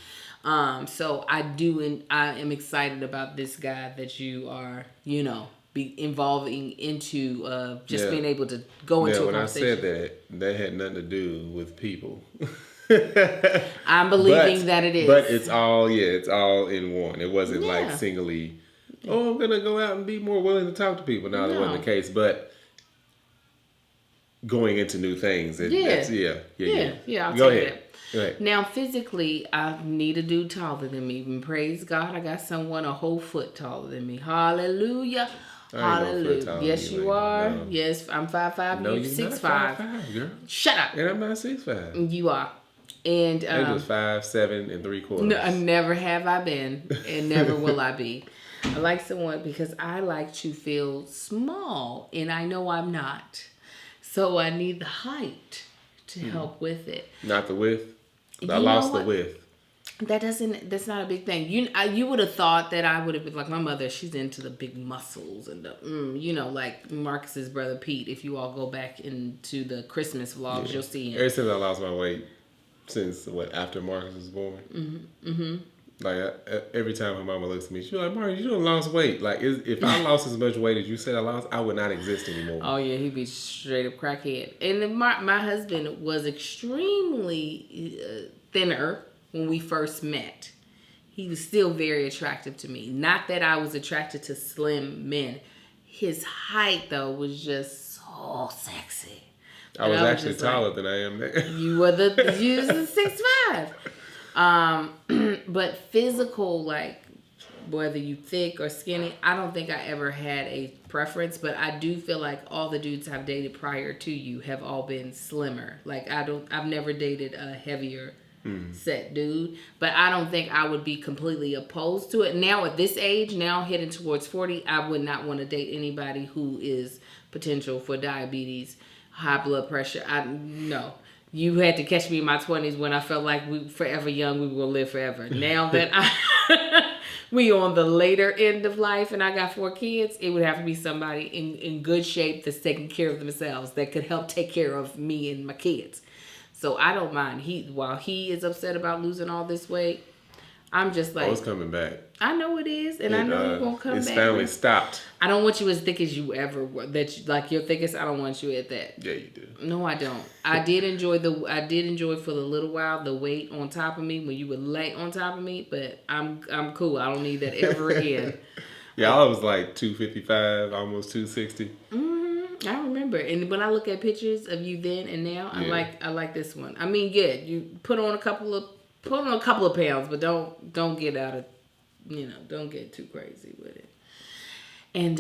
So I do, and I am excited about this guy that you are, be involving into being able to go into a conversation. When I said that had nothing to do with people. I'm believing that it is. But it's all in one. It wasn't like singly, I'm going to go out and be more willing to talk to people. No, that wasn't the case. But going into new things. I'll Go take ahead. that. Go ahead. Now, physically, I need a dude taller than me. And praise God, I got someone a whole foot taller than me. Hallelujah. Hallelujah. Yes, you are. No. Yes, I'm 5'5". No, you're 6'5". 5'5", girl. Shut up. And I'm not 6'5". You are. And it was 5'7"3/4". No, never have I been, and never will I be. I like someone because I like to feel small, and I know I'm not. So I need the height to help with it. Not the width. I lost the width. That's not a big thing. You would have thought that I would have been like my mother. She's into the big muscles and the, like Marcus's brother Pete. If you all go back into the Christmas vlogs, you'll see him. Ever since I lost my weight, since after Marcus was born. Like every time my mama looks at me, she's like, "Marcus, you don't lost weight. Like if I lost as much weight as you said I lost, I would not exist anymore." Oh yeah, he'd be straight up crackhead. And then my husband was extremely thinner when we first met. He was still very attractive to me. Not that I was attracted to slim men. His height though was just so sexy. I was actually taller than I am now. You were the 6'5". But physical, like whether you thick or skinny, I don't think I ever had a preference, but I do feel like all the dudes I've dated prior to you have all been slimmer. Like I've never dated a heavier set dude, but I don't think I would be completely opposed to it. Now at this age, now heading towards 40, I would not want to date anybody who is potential for diabetes, high blood pressure. No. You had to catch me in my 20s when I felt like we forever young, we will live forever. Now that we on the later end of life and I got 4 kids, it would have to be somebody in good shape that's taking care of themselves that could help take care of me and my kids. So I don't mind. While he is upset about losing all this weight, I'm just like, it's coming back. I know it is, and I know you're gonna come back. His family stopped. I don't want you as thick as you ever were. Like your thickest. I don't want you at that. Yeah, you do. No, I don't. I did enjoy for the little while the weight on top of me when you would lay on top of me, but I'm cool. I don't need that ever again. Yeah, I was like 255, almost 260. I remember, and when I look at pictures of you then and now, I like this one. I mean, yeah, you put on a couple of pounds, but don't get out of, don't get too crazy with it. And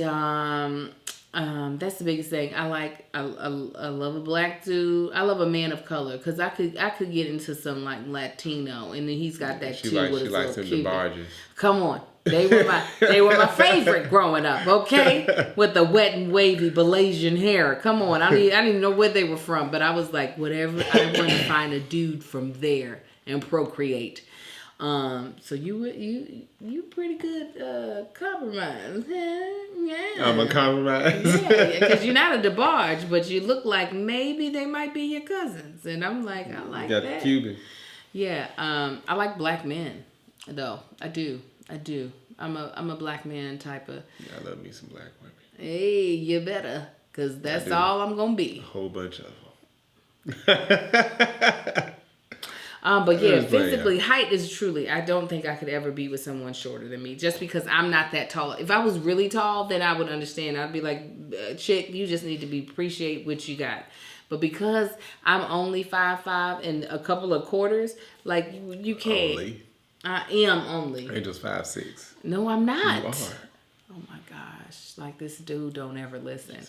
that's the biggest thing. I love a black dude. I love a man of color because I could get into some like Latino, and then he's got that she too. She likes him to barges. Come on. They were my favorite growing up, okay? With the wet and wavy Malaysian hair. Come on. I didn't even know where they were from, but I was like, whatever. I want to find a dude from there and procreate. So you pretty good compromise. Yeah. I'm a compromise. Yeah, because you're not a DeBarge, but you look like maybe they might be your cousins. And I'm like, I like that. You got the Cuban. Yeah. I like black men, though. I do. I'm a black man type of. Yeah, I love me some black women. Hey, you better, because that's all I'm going to be. A whole bunch of them. But yeah, physically, height is truly, I don't think I could ever be with someone shorter than me, just because I'm not that tall. If I was really tall, then I would understand. I'd be like, chick, you just need to appreciate what you got. But because I'm only 5'5" and a couple of quarters, like, you can't. Only? I am only. Angel's 5'6". No, I'm not. You are. Oh my gosh. Like, this dude don't ever listen.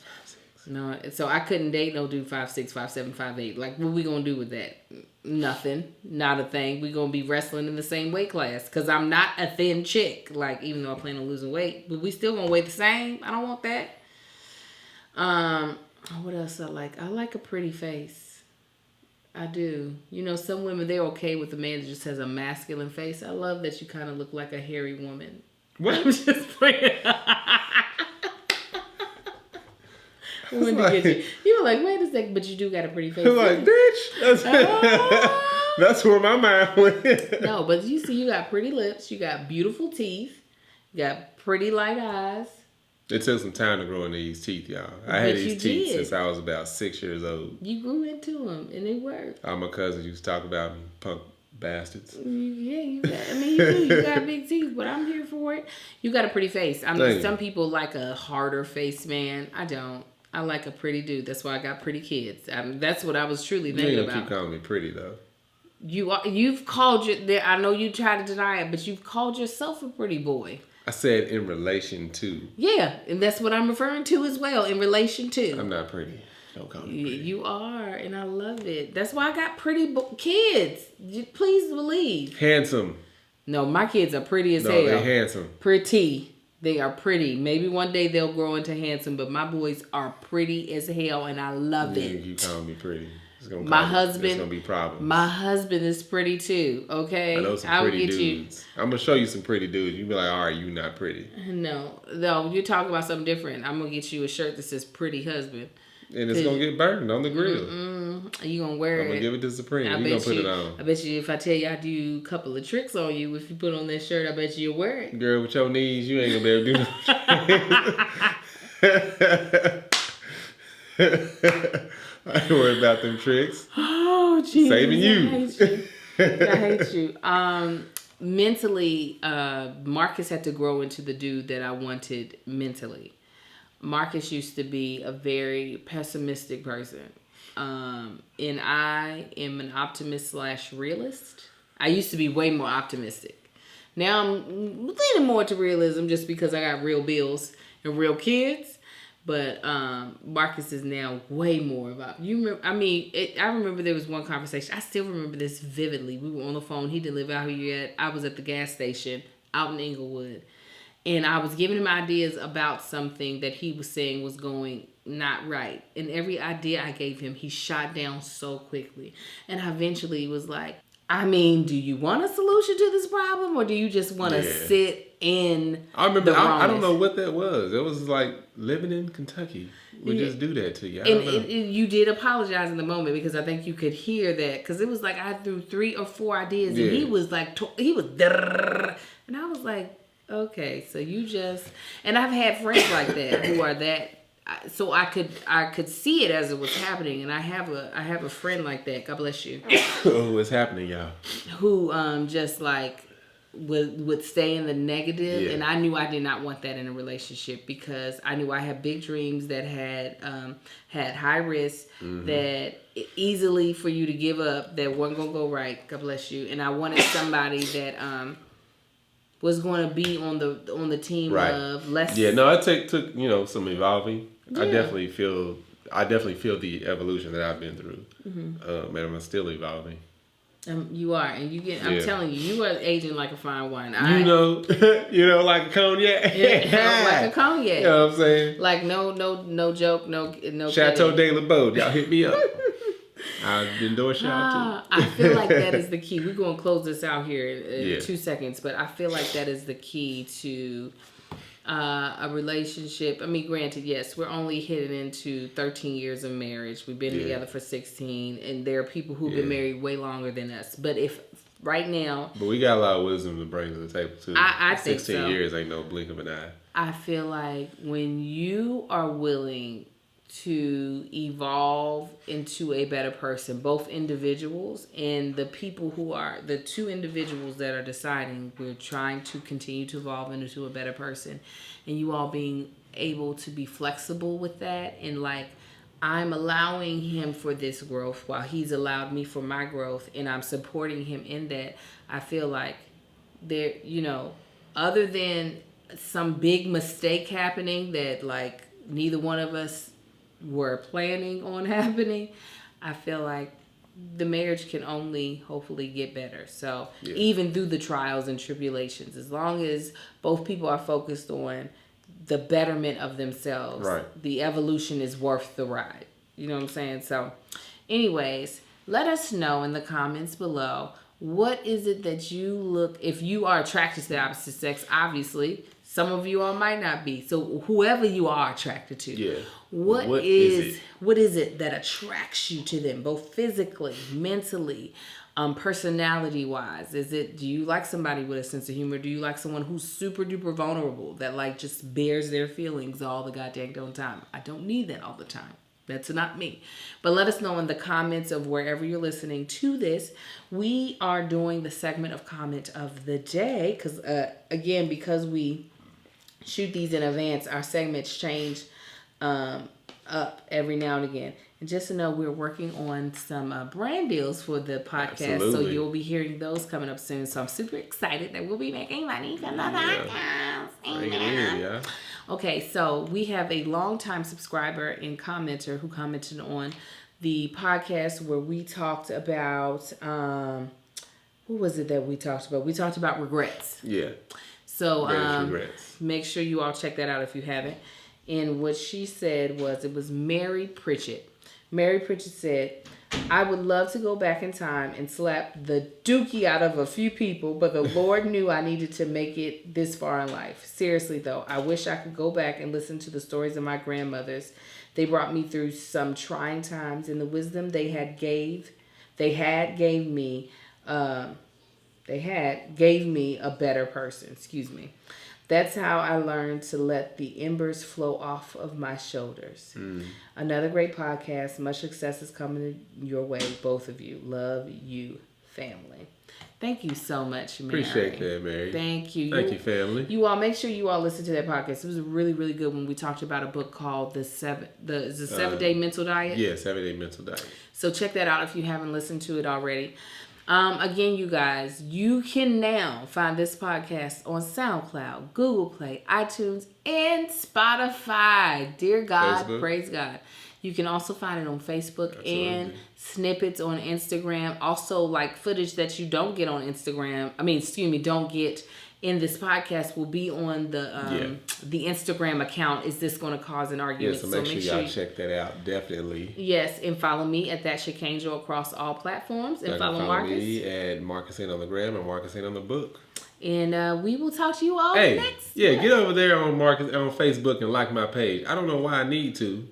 No, so I couldn't date no dude 5'6", 5'7", 5'8". Like, what we gonna do with that? Nothing. Not a thing. We gonna be wrestling in the same weight class. Because I'm not a thin chick. Like, even though I plan on losing weight. But we still gonna weigh the same. I don't want that. What else I like? I like a pretty face. I do. Some women, they're okay with a man that just has a masculine face. I love that you kind of look like a hairy woman. What? I'm just playing. You were like, wait a second, but you do got a pretty face. I'm like, bitch. That's where my mind went. No, but you see, you got pretty lips. You got beautiful teeth. You got pretty light eyes. It took some time to grow into these teeth, y'all. I had these teeth since I was about 6 years old. You grew into them, and it worked. All my cousins used to talk about me, punk bastards. Yeah, you do. You got big teeth, but I'm here for it. You got a pretty face. Some people like a harder face man. I don't. I like a pretty dude. That's why I got pretty kids. That's what I was truly thinking about. You keep calling me pretty, though. You've called I know you try to deny it, but you've called yourself a pretty boy. I said in relation to. Yeah, and that's what I'm referring to as well, in relation to. I'm not pretty. Don't call me pretty. You are, and I love it. That's why I got pretty kids. Please believe. Handsome. No, my kids are pretty as hell. No, they're handsome. Pretty. They are pretty. Maybe one day they'll grow into handsome, but my boys are pretty as hell, and I love it. You calling me pretty. It's gonna be problems. My husband is pretty too, okay? I know some pretty dudes. I'm going to show you some pretty dudes. You be like, all right, you not pretty. No, you're talking about something different. I'm going to get you a shirt that says pretty husband. And it's going to get burned on the grill. You going to wear it. I'm going to give it to Supreme. You going to put it on. I bet you if I tell you I do a couple of tricks on you, if you put on that shirt, I bet you'll wear it. Girl, with your knees, you ain't going to be able to do nothing. I ain't worried about them tricks. Oh, Jesus. Saving you. I hate you. Mentally, Marcus had to grow into the dude that I wanted mentally. Marcus used to be a very pessimistic person. And I am an optimist / realist. I used to be way more optimistic. Now I'm leaning more to realism just because I got real bills and real kids. But Marcus is now way more about I remember there was one conversation. I still remember this vividly. We were on the phone. He didn't live out here yet. I was at the gas station out in Inglewood. And I was giving him ideas about something that he was saying was going not right. And every idea I gave him, he shot down so quickly. And I eventually was like, do you want a solution to this problem? Or do you just want to sit in I remember. the I don't wrongness. know what that was. It was like living in Kentucky would just do that to you. I don't know. You did apologize in the moment because I think you could hear that because it was like I threw 3 or 4 ideas and he was like and I was like, okay, so you just, and I've had friends like that who are that, so I could see it as it was happening, and I have a friend like that. God bless you. Oh, what's happening, y'all? Who just like would stay in the negative, and I knew I did not want that in a relationship because I knew I had big dreams that had high risk, that easily for you to give up, that wasn't gonna go right. God bless you. And I wanted somebody that was going to be on the team of less. Yeah, no, it took some evolving. Yeah. I definitely feel the evolution that I've been through, and I'm still evolving. You are, and you get. I'm telling you, you are aging like a fine wine. Like a cognac. Yeah, like a cognac. You know what I'm saying? Like no joke, no. Chateau de la Beau, y'all hit me up. I endorse y'all too. I feel like that is the key. We're gonna close this out here in 2 seconds, but I feel like that is the key to a relationship. I mean, granted, yes, we're only headed into 13 years of marriage. We've been together for 16, and there are people who've been married way longer than us. But if right now, but we got a lot of wisdom to bring to the table too. I think 16 years ain't no blink of an eye. I feel like when you are willing to evolve into a better person, both individuals and the people who are the 2 individuals that are deciding we're trying to continue to evolve into a better person, and you all being able to be flexible with that, and like, I'm allowing him for this growth while he's allowed me for my growth, and I'm supporting him in that. I feel like there, other than some big mistake happening that like neither one of us were planning on happening, I feel like the marriage can only hopefully get better. So even through the trials and tribulations, as long as both people are focused on the betterment of themselves, the evolution is worth the ride. You know what I'm saying? So anyways, let us know in the comments below, what is it that you look, if you are attracted to the opposite sex, obviously, some of you all might not be. So whoever you are attracted to, what is it that attracts you to them, both physically, mentally, personality wise? Do you like somebody with a sense of humor? Do you like someone who's super duper vulnerable, that like just bears their feelings all the goddamn time? I don't need that all the time. That's not me. But let us know in the comments of wherever you're listening to this. We are doing the segment of comment of the day because again, because we shoot these in advance, our segments change up every now and again. And just to know, we're working on some brand deals for the podcast. Absolutely. So you'll be hearing those coming up soon. So I'm super excited that we'll be making money from the podcast. Bring it in, yeah. Okay, so we have a longtime subscriber and commenter who commented on the podcast where we talked about, what was it that we talked about? We talked about regrets. Yeah. So make sure you all check that out if you haven't. And what she said was, it was Mary Pritchett. Mary Pritchett said, I would love to go back in time and slap the dookie out of a few people, but the Lord knew I needed to make it this far in life. Seriously, though, I wish I could go back and listen to the stories of my grandmothers. They brought me through some trying times, and the wisdom they gave me a better person. Excuse me. That's how I learned to let the embers flow off of my shoulders. Another great podcast. Much success is coming your way, both of you. Love you, family. Thank you so much, Mary. Appreciate that, Mary. Thank you. Thank you, family. You all, make sure you all listen to that podcast. It was really, really good when we talked about a book called the 7-Day Mental Diet. Yeah, 7-Day Mental Diet. So check that out if you haven't listened to it already. Again, you guys, you can now find this podcast on SoundCloud, Google Play, iTunes, and Spotify. Dear God, Facebook. Praise God. You can also find it on Facebook. Absolutely. And snippets on Instagram. Also, like footage that you don't get on Instagram. Don't get in this podcast will be on the Instagram account. Is this going to cause an argument? Yeah, so make sure y'all check that out. Definitely. Yes, and follow me at That Chick Angel across all platforms. And follow Marcus. Me at Marcus Ain't on the Gram and Marcus Ain't on the Book. And we will talk to you all Hey, next. get over there on Marcus on Facebook and like my page. I don't know why I need to.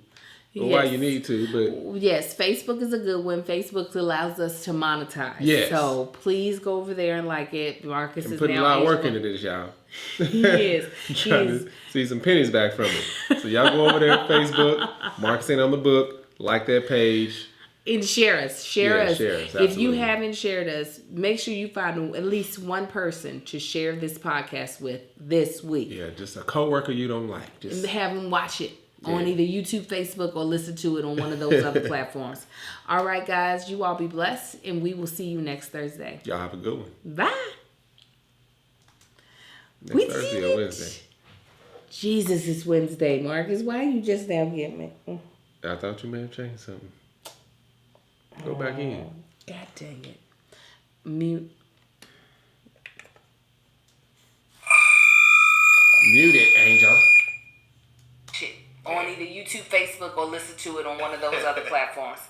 Or why you need to, but yes, Facebook is a good one. Facebook allows us to monetize. Yes. So please go over there and like it. Marcus is putting now a lot of work into this, y'all. He is. Trying to see some pennies back from it. So y'all go over there on Facebook. Marcus ain't on the book. Like that page. And share us. Share us. Absolutely. If you haven't shared us, make sure you find at least one person to share this podcast with this week. Yeah, just a coworker you don't like. Just have them watch it. On either YouTube, Facebook, or listen to it on one of those other platforms. All right, guys. You all be blessed, and we will see you next Thursday. Y'all have a good one. Bye. Next Thursday or Wednesday. Jesus, it's Wednesday, Marcus. Why you just now getting me? I thought you may have changed something. Go back in. God dang it. Mute. Mute it, Angel. On either YouTube, Facebook, or listen to it on one of those other platforms.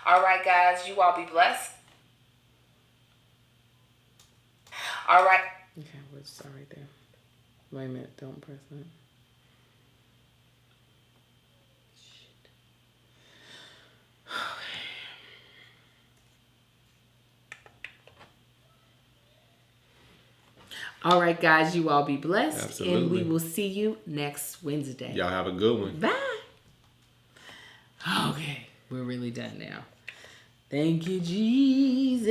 All right, guys. You all be blessed. All right. Okay, we'll start right there. Wait a minute. Don't press that. Shit. All right, guys. You all be blessed. Absolutely. And we will see you next Wednesday. Y'all have a good one. Bye. Okay. We're really done now. Thank you, Jesus.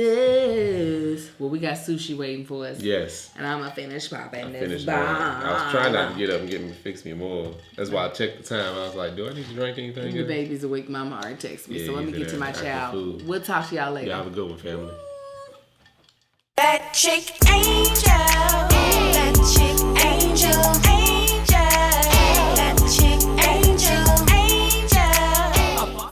Well, we got sushi waiting for us. Yes. And I'm going to finish popping this Finished bomb. I was trying not to get up and fix me more. That's why I checked the time. I was like, do I need to drink anything? The baby's awake. Mama already texted me. Yeah, So let me get to my child. We'll talk to y'all later. Y'all have a good one, family. That chick angel.